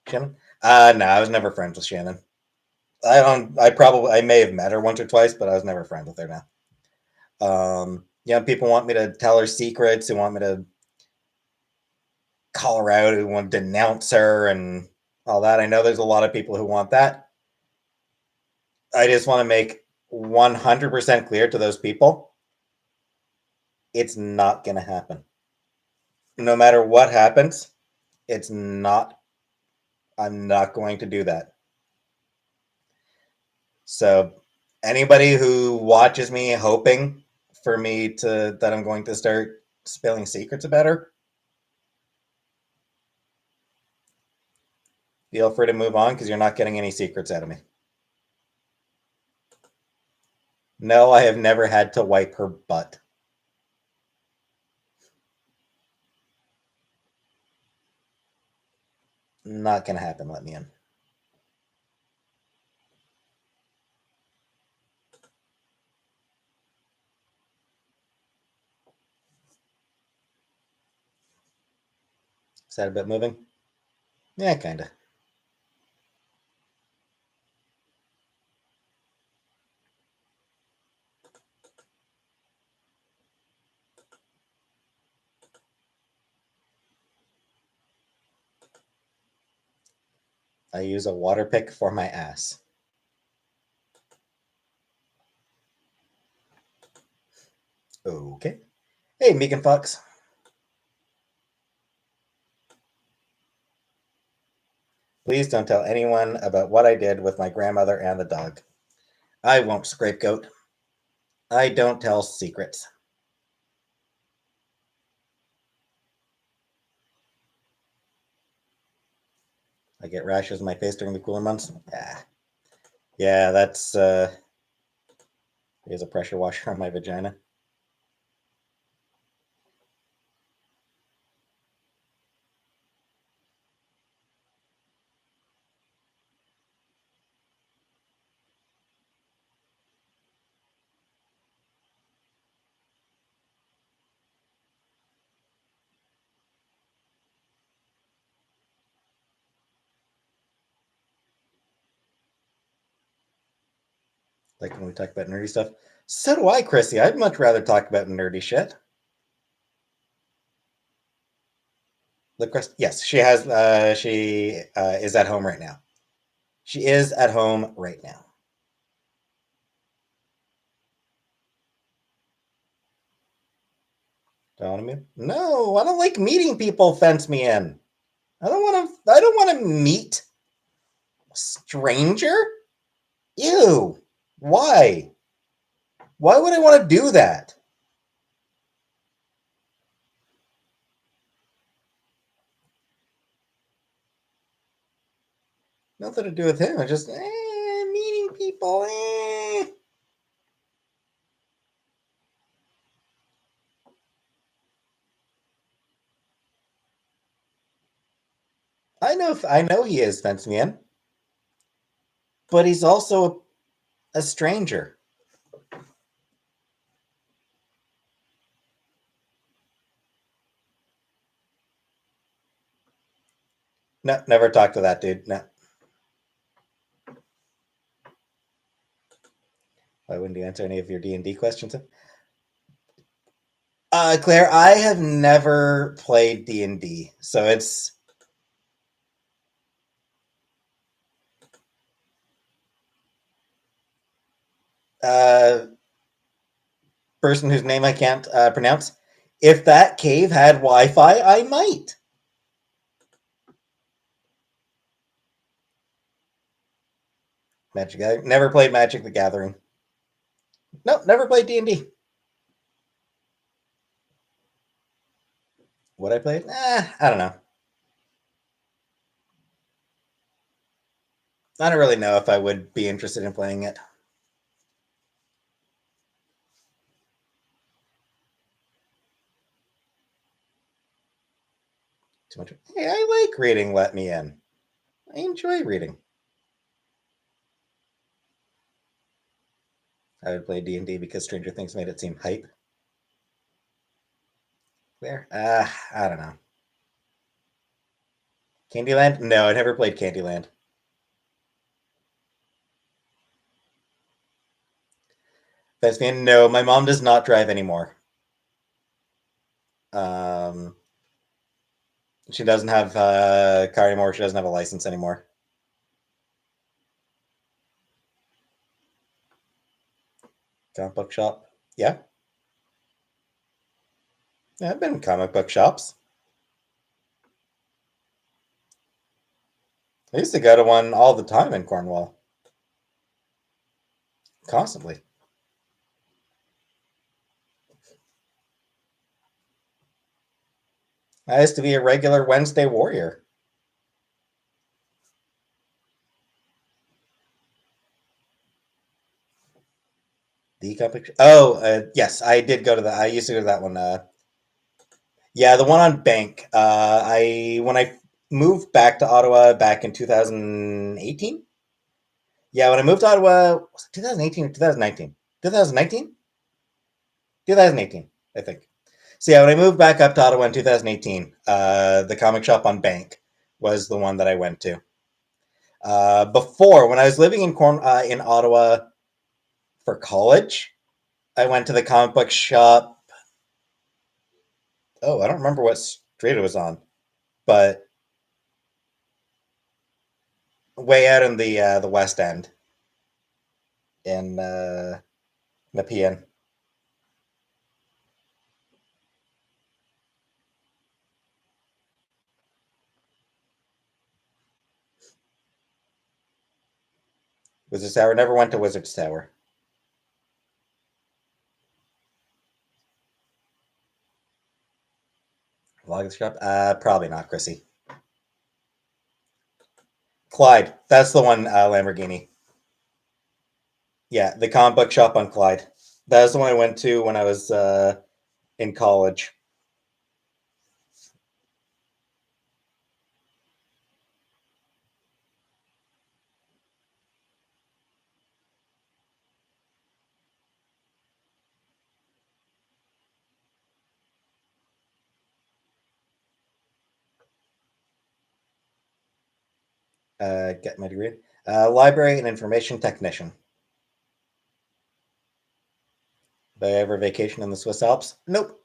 Shannon. No, I was never friends with Shannon. I may have met her once or twice, but I was never friends with her now. People want me to tell her secrets, who want me to call her out, who want to denounce her and all that. I know there's a lot of people who want that. I just want to make 100% clear to those people, it's not going to happen. No matter what happens, it's not, I'm not going to do that. So anybody who watches me hoping for me to, that I'm going to start spilling secrets about her, feel free to move on because you're not getting any secrets out of me. No, I have never had to wipe her butt. Not going to happen. Let me in. Is that a bit moving? Yeah, kind of. I use a water pick for my ass. Okay. Hey, Megan Fox. Please don't tell anyone about what I did with my grandmother and the dog. I won't, Scapegoat. I don't tell secrets. I get rashes on my face during the cooler months. Yeah, that's there's a pressure washer on my vagina. Like when we talk about nerdy stuff. So do I, Chrissy. I'd much rather talk about nerdy shit. Look, Chris. Yes, she has. She is at home right now. She is at home right now. Don't want to meet? No, I don't like meeting people. Fence me in. I don't want to. I don't want to meet a stranger. Ew. Why? Why would I want to do that? Nothing to do with him. I just meeting people. I know he is fence me in, but he's also a stranger. No, never talk to that dude. No. Why wouldn't you answer any of your D&D questions? Claire, I have never played D&D, so it's uh person whose name I can't pronounce. If that cave had Wi-Fi, I might. Magic Gathering. Never played Magic the Gathering. Nope, never played D&D. Would I play it? I don't know. I don't really know if I would be interested in playing it. Too much. Hey, I like reading. Let me in. I enjoy reading. I would play D&D because Stranger Things made it seem hype. There. I don't know. Candyland? No, I never played Candyland. Thespian? No, my mom does not drive anymore. Um, she doesn't have a car anymore. She doesn't have a license anymore. Comic book shop. Yeah. Yeah, I've been in comic book shops. I used to go to one all the time in Cornwall. Constantly. I used to be a regular Wednesday warrior. The comic. Oh, yes, I did go to that. I used to go to that one. Yeah, the one on Bank. I when I moved back to Ottawa back in 2018. Yeah, when I moved to Ottawa, was it 2018 or 2019? 2019? 2018, I think. So yeah, when I moved back up to Ottawa in 2018, the comic shop on Bank was the one that I went to. Before, when I was living in Ottawa for college, I went to the comic book shop. Oh, I don't remember what street it was on, but way out in the West End in Nepean. Wizard's Tower. Never went to Wizard's Tower. Longest shop? Probably not, Chrissy. Clyde. That's the one. Lamborghini. Yeah, the comic book shop on Clyde. That was the one I went to when I was in college. Get my degree. Library and information technician. Did I ever vacation in the Swiss Alps? Nope.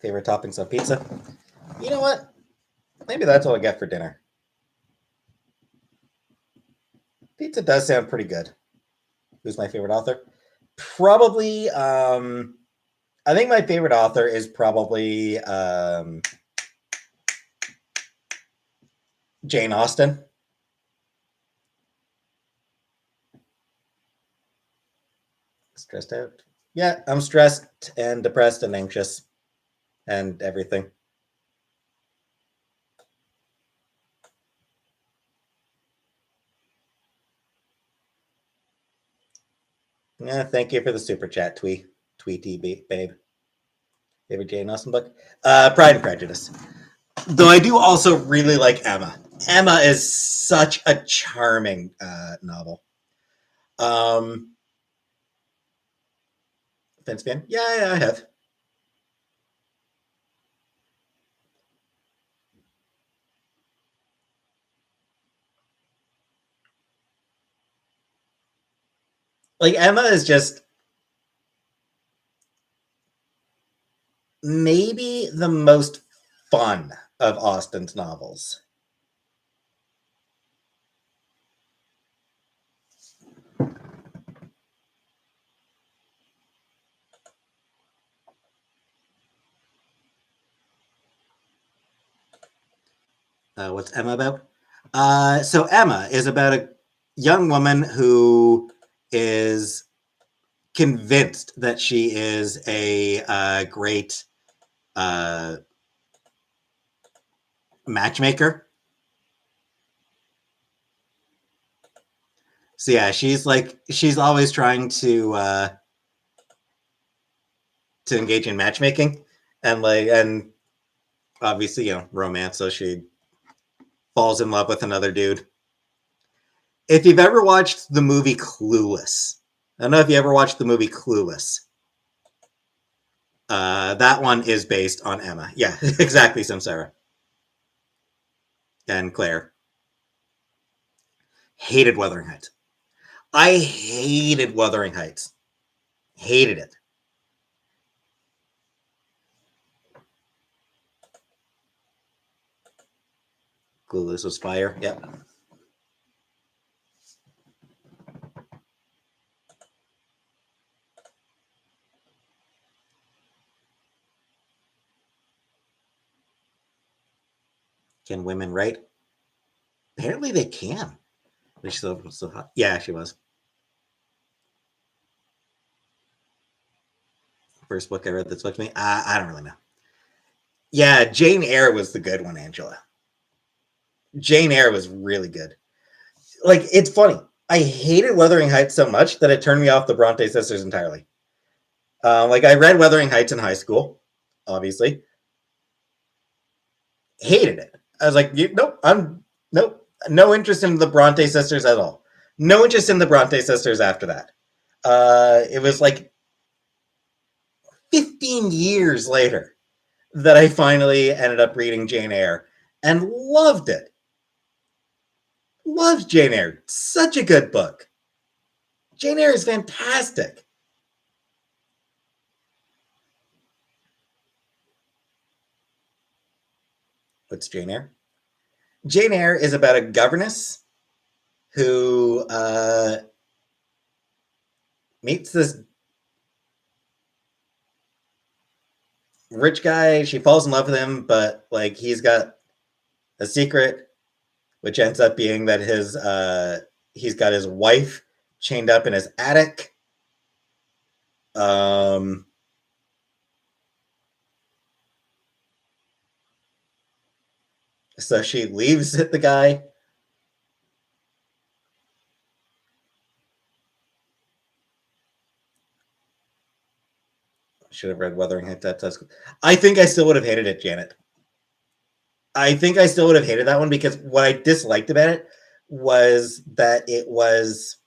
Favorite toppings on pizza? You know what? Maybe that's what I get for dinner. Pizza does sound pretty good. Who's my favorite author? Probably. I think my favorite author is probably Jane Austen. Stressed out. Yeah, I'm stressed and depressed and anxious and everything. Yeah, thank you for the super chat, Tweety babe. Favorite Jane Austen book? Pride and Prejudice. Though I do also really like Emma. Emma is such a charming novel. Um, Fence fan? Yeah, I have. Like Emma is just maybe the most fun of Austen's novels. What's Emma about? So Emma is about a young woman who is convinced that she is a great uh, matchmaker. So yeah, she's always trying to engage in matchmaking and obviously romance. So she falls in love with another dude. If you've ever watched the movie Clueless, I don't know if you ever watched the movie Clueless. That one is based on Emma. Yeah, exactly, Samsara and Claire. Hated Wuthering Heights. I hated Wuthering Heights. Hated it. Clueless was fire. Yep. Can women write? Apparently they can. She's so hot. Yeah, she was. First book I read that spoke to me. I don't really know. Yeah, Jane Eyre was the good one, Angela. Jane Eyre was really good. Like, it's funny. I hated Wuthering Heights so much that it turned me off the Bronte sisters entirely. Like, I read Wuthering Heights in high school, obviously. Hated it. I was like, nope, no interest in the Bronte sisters at all. No interest in the Bronte sisters after that. It was like 15 years later that I finally ended up reading Jane Eyre and loved it. Loved Jane Eyre. Such a good book. Jane Eyre is fantastic. What's Jane Eyre? Jane Eyre is about a governess who meets this rich guy. She falls in love with him, but like he's got a secret, which ends up being that he's got his wife chained up in his attic. So she leaves the guy. Should have read Wuthering Heights. I think I still would have hated it, Janet. I think I still would have hated that one because what I disliked about it was that it was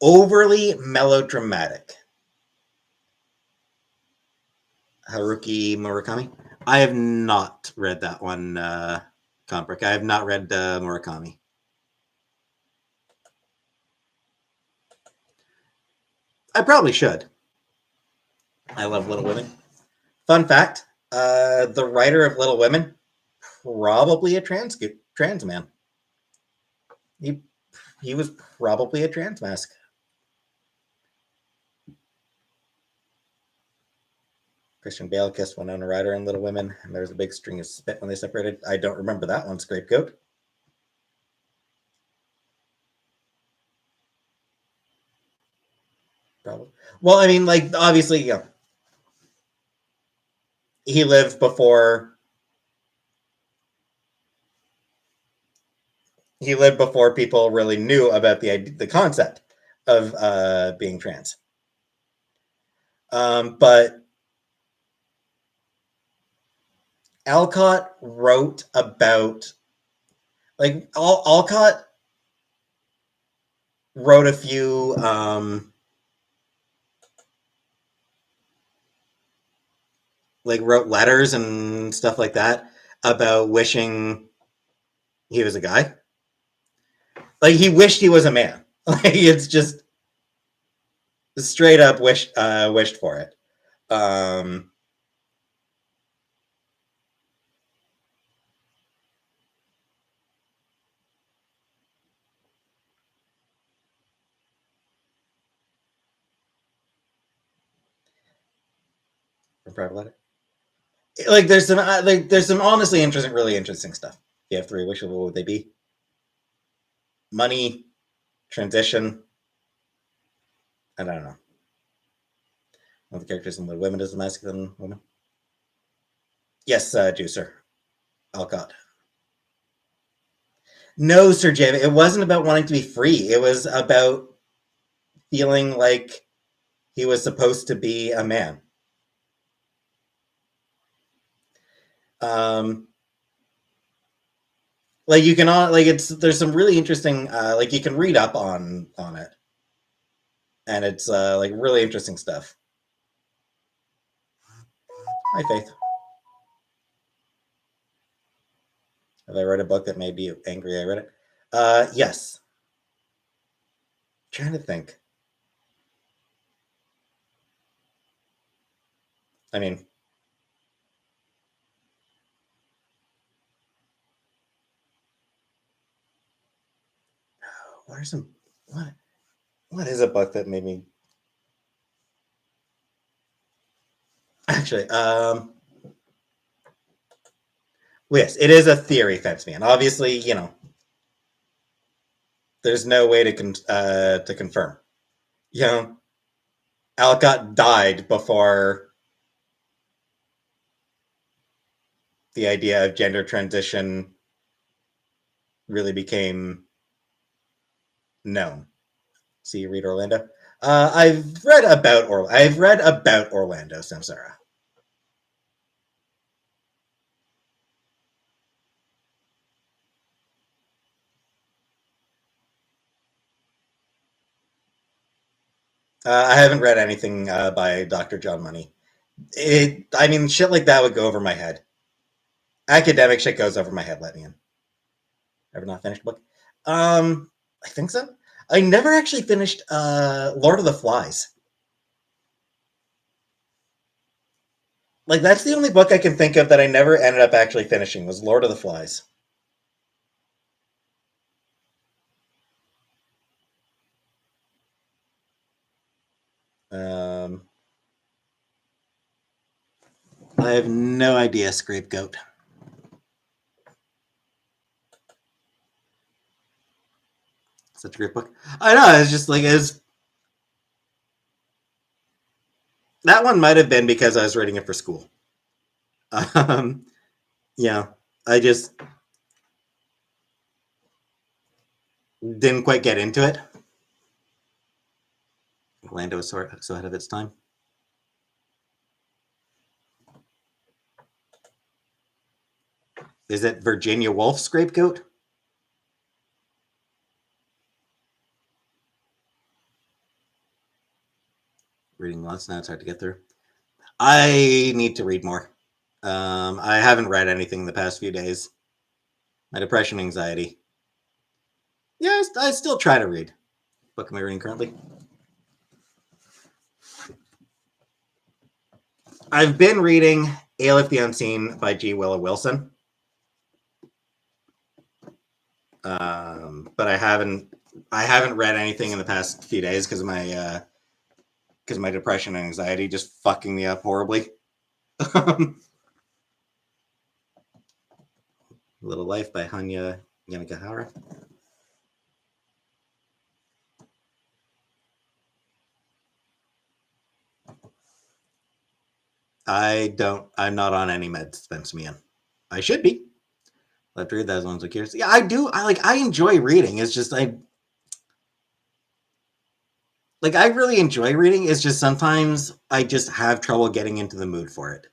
overly melodramatic. Haruki Murakami. I have not read that one, comic. I have not read Murakami. I probably should. I love Little Women. Fun fact: the writer of Little Women, probably a trans man. He was probably a trans mask. Christian Bale kissed Winona Ryder in Little Women, and there was a big string of spit when they separated. I don't remember that one, Scapegoat. Probably. Well, I mean, like obviously, you know, he lived before people really knew about the concept of being trans. But Alcott wrote about like Alcott wrote a few like wrote letters and stuff like that about wishing he was a guy. Like he wished he was a man. Like it's just straight up wished for it. Um, for private letter. Like there's some honestly interesting, really interesting stuff. If you have three wishes, what would they be? Money, transition. I don't know. One of the characters in the women is the masculine woman. Yes, Juicer. Alcott. No, Sir Jim. It wasn't about wanting to be free. It was about feeling like he was supposed to be a man. Um, like you can like it's there's some really interesting like you can read up on it, and it's like really interesting stuff. Hi, Faith. Have I read a book that made you angry? I read it. Yes. I'm trying to think. I mean, what are some what is a book that made me actually. Well, yes, it is a theory, Fenceman. Obviously, there's no way to confirm. You know, Alcott died before the idea of gender transition really became known. See, you read Orlando. I've read about Orlando Samsara. I haven't read anything by Dr. John Money. I mean, shit like that would go over my head. Academic shit goes over my head. Let me in. Ever not finished a book? I think so. I never actually finished Lord of the Flies. Like that's the only book I can think of that I never ended up actually finishing was Lord of the Flies. Um, I have no idea. Scapegoat. Such a great book. I know. It's just like that one might have been because I was reading it for school. Um, yeah, I just didn't quite get into it. Orlando was so ahead of its time. Is it Virginia Woolf Scapegoat? Reading lots now, it's hard to get through. I need to read more. I haven't read anything in the past few days. My depression, anxiety. Yeah, I still try to read. What book am I reading currently? I've been reading Aleph the Unseen by G. Willow Wilson. But I haven't read anything in the past few days because my depression and anxiety just fucking me up horribly. Little Life by Hanya Yanagihara. I'm not on any meds, Spence me in. I should be. I'll have to read those ones. I'm curious. Yeah, I do. I enjoy reading. It's just I really enjoy reading. It's just sometimes I just have trouble getting into the mood for it.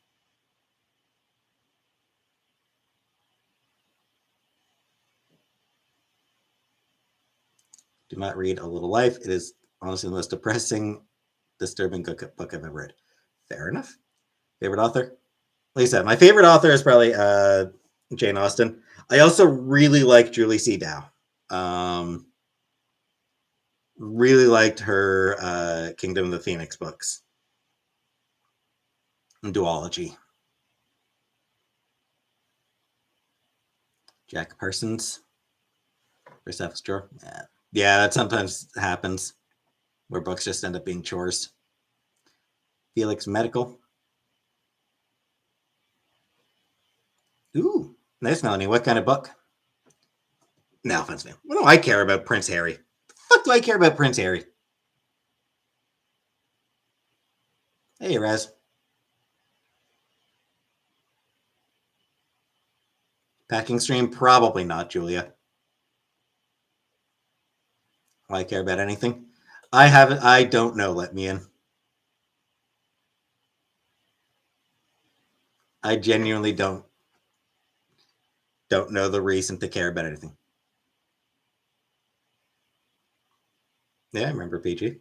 Do not read A Little Life. It is honestly the most depressing, disturbing book I've ever read. Fair enough. Favorite author? Like I said, my favorite author is probably Jane Austen. I also really like Julie C. Dow. Really liked her Kingdom of the Phoenix books. And Duology. Jack Parsons. Perseph's Drawer. Yeah, that sometimes happens where books just end up being chores. Felix Medical. Ooh, nice, Melanie. What kind of book? No offense, man. What do I care about Prince Harry? The fuck do I care about Prince Harry? Hey, Raz. Packing stream? Probably not, Julia. Do I care about anything? I don't know. Let me in. I genuinely don't know the reason to care about anything. Yeah, I remember PG.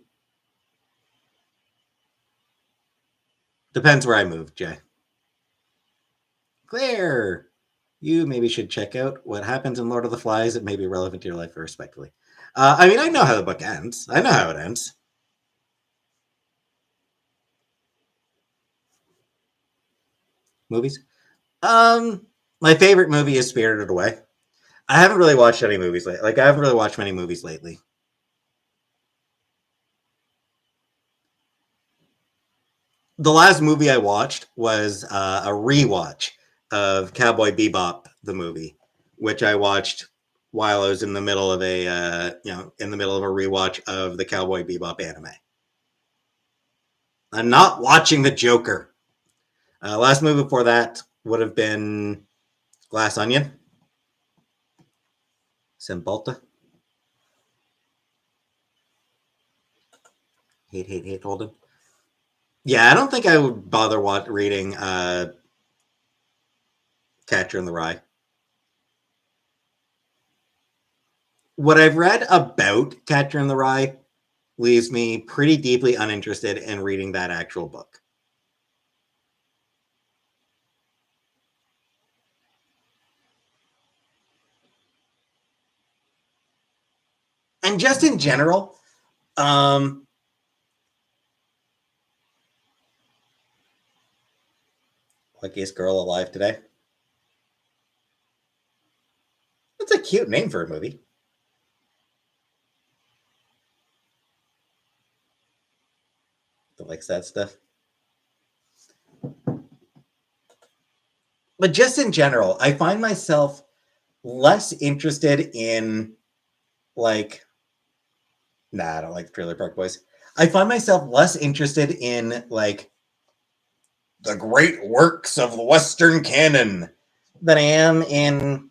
Depends where I moved, Jay. Claire, you maybe should check out what happens in Lord of the Flies. It may be relevant to your life, respectively. I mean, I know how the book ends. I know how it ends. Movies. My favorite movie is Spirited Away. I haven't really watched any movies lately. Like, I haven't really watched many movies lately. The last movie I watched was a rewatch of Cowboy Bebop, the movie, which I watched while I was in the middle of in the middle of a rewatch of the Cowboy Bebop anime. I'm not watching the Joker. Last movie before that would have been Glass Onion, Simbalta. Hate, Holden. Yeah, I don't think I would bother reading Catcher in the Rye. What I've read about Catcher in the Rye leaves me pretty deeply uninterested in reading that actual book. And just in general, luckiest girl alive today. That's a cute name for a movie. That likes that stuff. But just in general, I find myself less interested in like I don't like the Trailer Park Boys. I find myself less interested in like the great works of the Western canon than I am in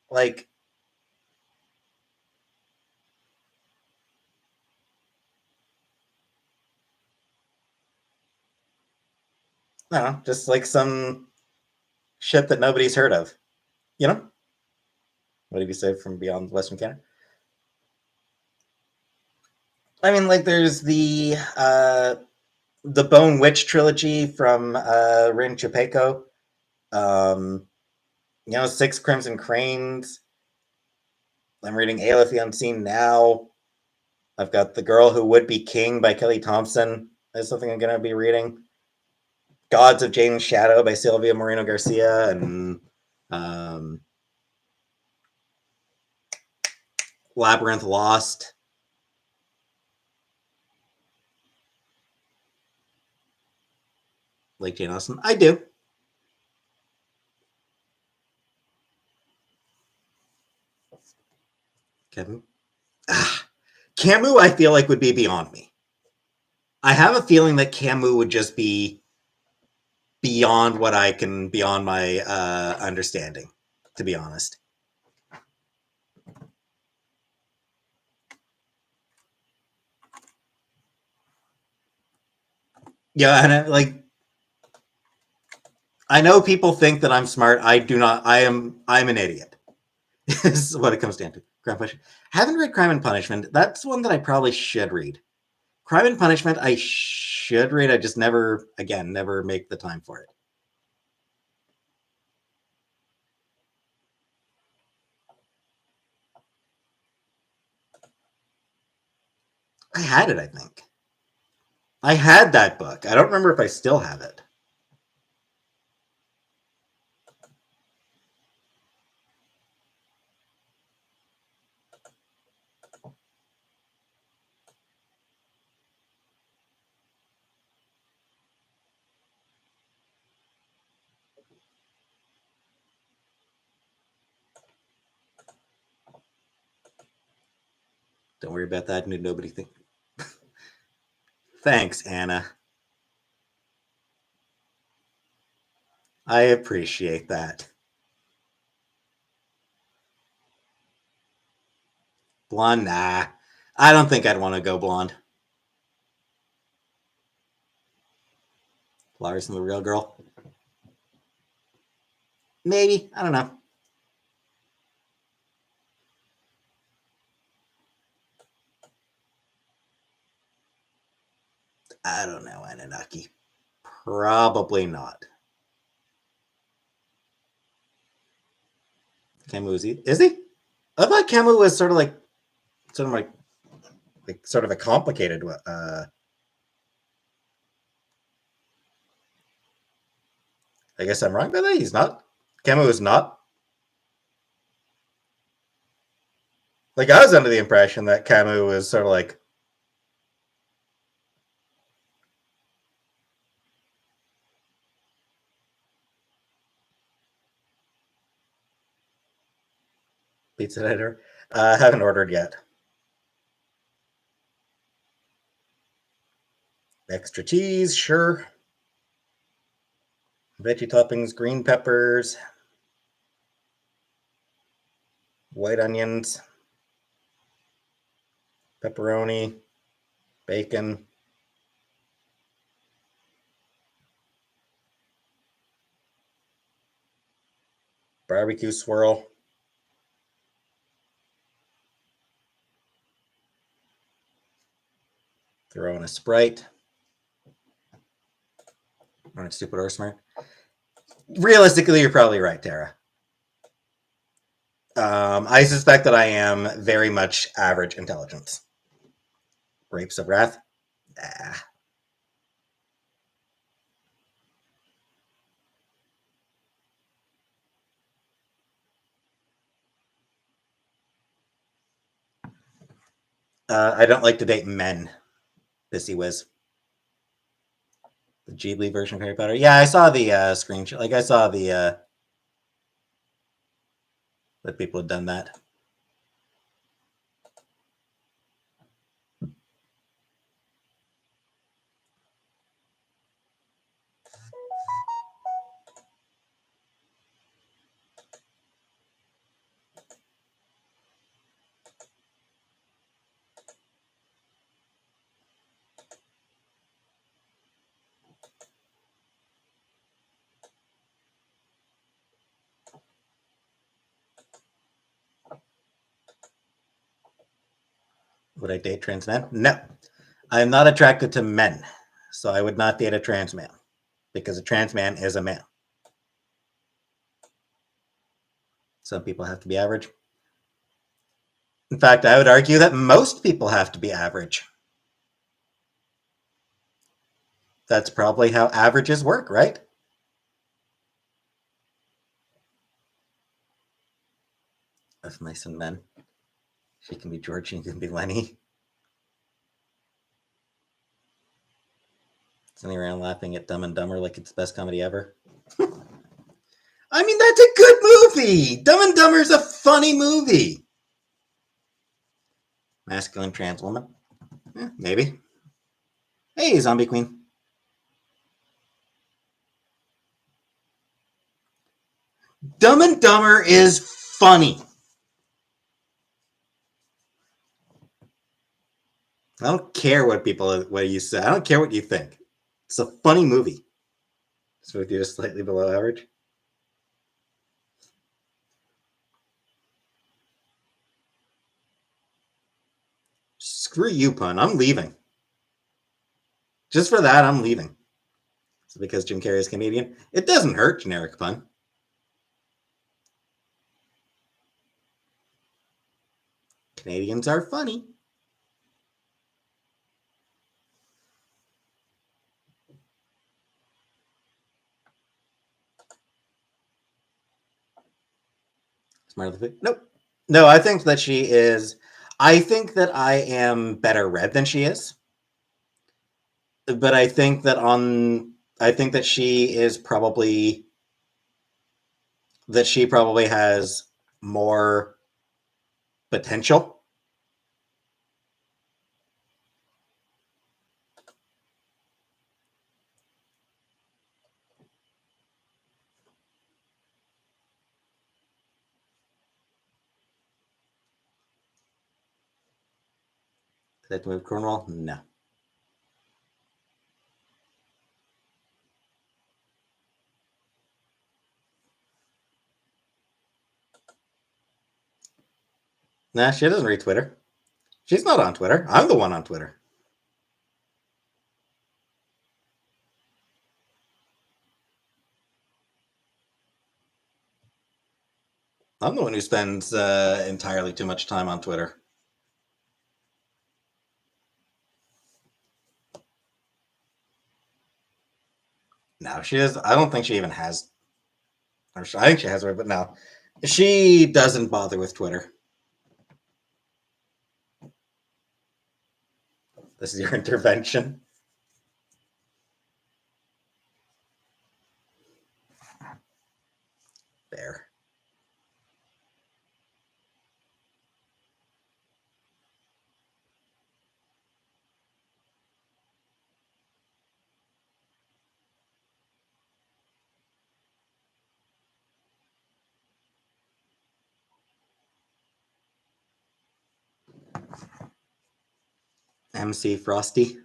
like I don't know, just like some shit that nobody's heard of. You know? What have you said from beyond the Western canon? I mean, like there's the Bone Witch trilogy from Rin Chupeco. Um, Six Crimson Cranes. I'm reading Aleph the Unseen now. I've got The Girl Who Would Be King by Kelly Thompson. That's something I'm going to be reading. Gods of Jane's Shadow by Silvia Moreno Garcia and Labyrinth Lost. Like Jane Austen. I do. Kevin. Camus, I feel like would be beyond me. I have a feeling that Camus would just be beyond beyond my understanding, to be honest. Yeah, and I know people think that I'm smart. I do not. I'm an idiot. This is what it comes down to. Crime Punishment. Haven't read Crime and Punishment. That's one that I probably should read. Crime and Punishment, I should read. I just never make the time for it. I had it, I think. I had that book. I don't remember if I still have it. Don't worry about that. Nobody think. Thanks, Anna. I appreciate that. Blonde, nah. I don't think I'd want to go blonde. Lars and the Real Girl. Maybe. I don't know. I don't know, Anunnaki. Probably not. Camus is he? I thought Camus was sort of like sort of a complicated. I guess I'm wrong by that. He's not. Camus is not. Like I was under the impression that Camus was sort of like Pizza editor. Haven't ordered yet. Extra cheese, sure. Veggie toppings, green peppers, white onions, pepperoni, bacon. Barbecue swirl. Throw in a Sprite. Or stupid or smart. Realistically, you're probably right, Tara. I suspect that I am very much average intelligence. Grapes of Wrath? Ah. I don't like to date men. Pissy whiz. The Ghibli version of Harry Potter. Yeah, I saw the screenshot. Like I saw the that people had done that. Would I date trans men? No. I am not attracted to men, so I would not date a trans man because a trans man is a man. Some people have to be average. In fact, I would argue that most people have to be average. That's probably how averages work, right? Of mice and men. She can be George, she can be Lenny. Sitting around laughing at Dumb and Dumber like it's the best comedy ever. I mean, that's a good movie. Dumb and Dumber is a funny movie. Masculine trans woman? Maybe. Hey, Zombie Queen. Dumb and Dumber is funny. I don't care what you say. I don't care what you think. It's a funny movie. So if you're just slightly below average. Screw you, pun. I'm leaving. Just for that, I'm leaving. So because Jim Carrey is comedian, it doesn't hurt, generic pun. Canadians are funny. Smarter than nope. No, I think that she is. I think that I am better read than she is. But I think that she is probably has more potential. Did I have to move Cornwall? No. Nah, she doesn't read Twitter. She's not on Twitter. I'm the one on Twitter. I'm the one who spends entirely too much time on Twitter. No, she is. I don't think she even has. Or I think she has her, but no, she doesn't bother with Twitter. This is your intervention. There. MC Frosty.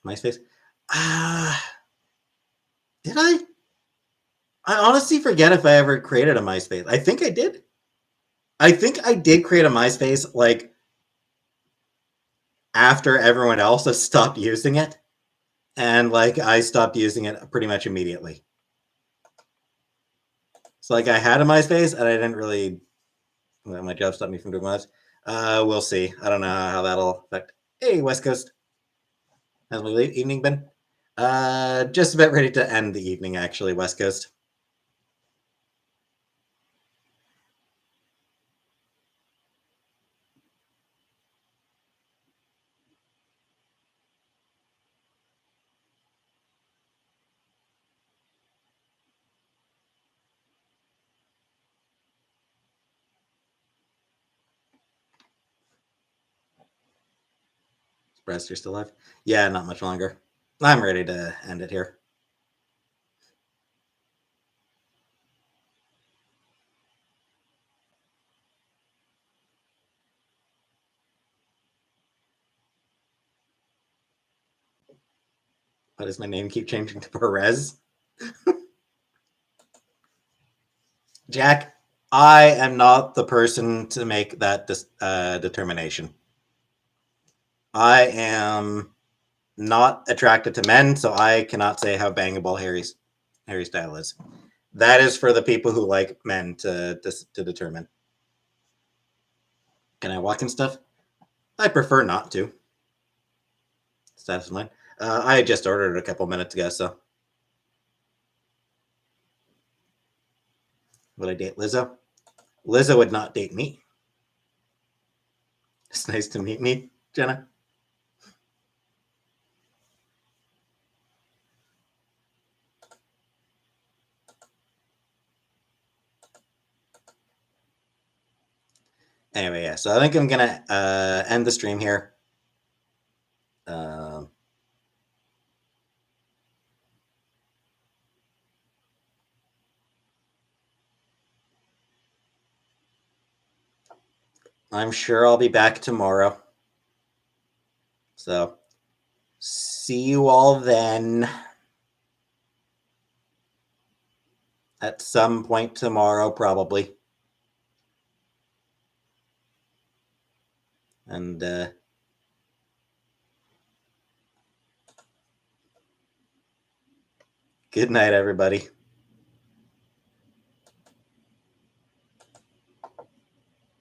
MySpace. Did I? I honestly forget if I ever created a MySpace. I think I did. I think I did create a MySpace like after everyone else has stopped using it. And like I stopped using it pretty much immediately. So like I had a MySpace and I didn't really my job stopped me from doing much. We'll see. I don't know how that'll affect. Hey, West Coast. How's my evening been? Just about ready to end the evening, actually, West Coast. Surprised you're still alive. Yeah, not much longer. I'm ready to end it here. Why does my name keep changing to Perez? Jack, I am not the person to make that determination. I am not attracted to men, so I cannot say how bangable Harry style is. That is for the people who like men to determine. Can I walk and stuff? I prefer not to. Status of mine. I just ordered it a couple minutes ago, so. Would I date Lizzo? Lizzo would not date me. It's nice to meet me, Jenna. Anyway, yeah, so I think I'm going to end the stream here. I'm sure I'll be back tomorrow. So, see you all then. At some point tomorrow, probably. And good night, everybody.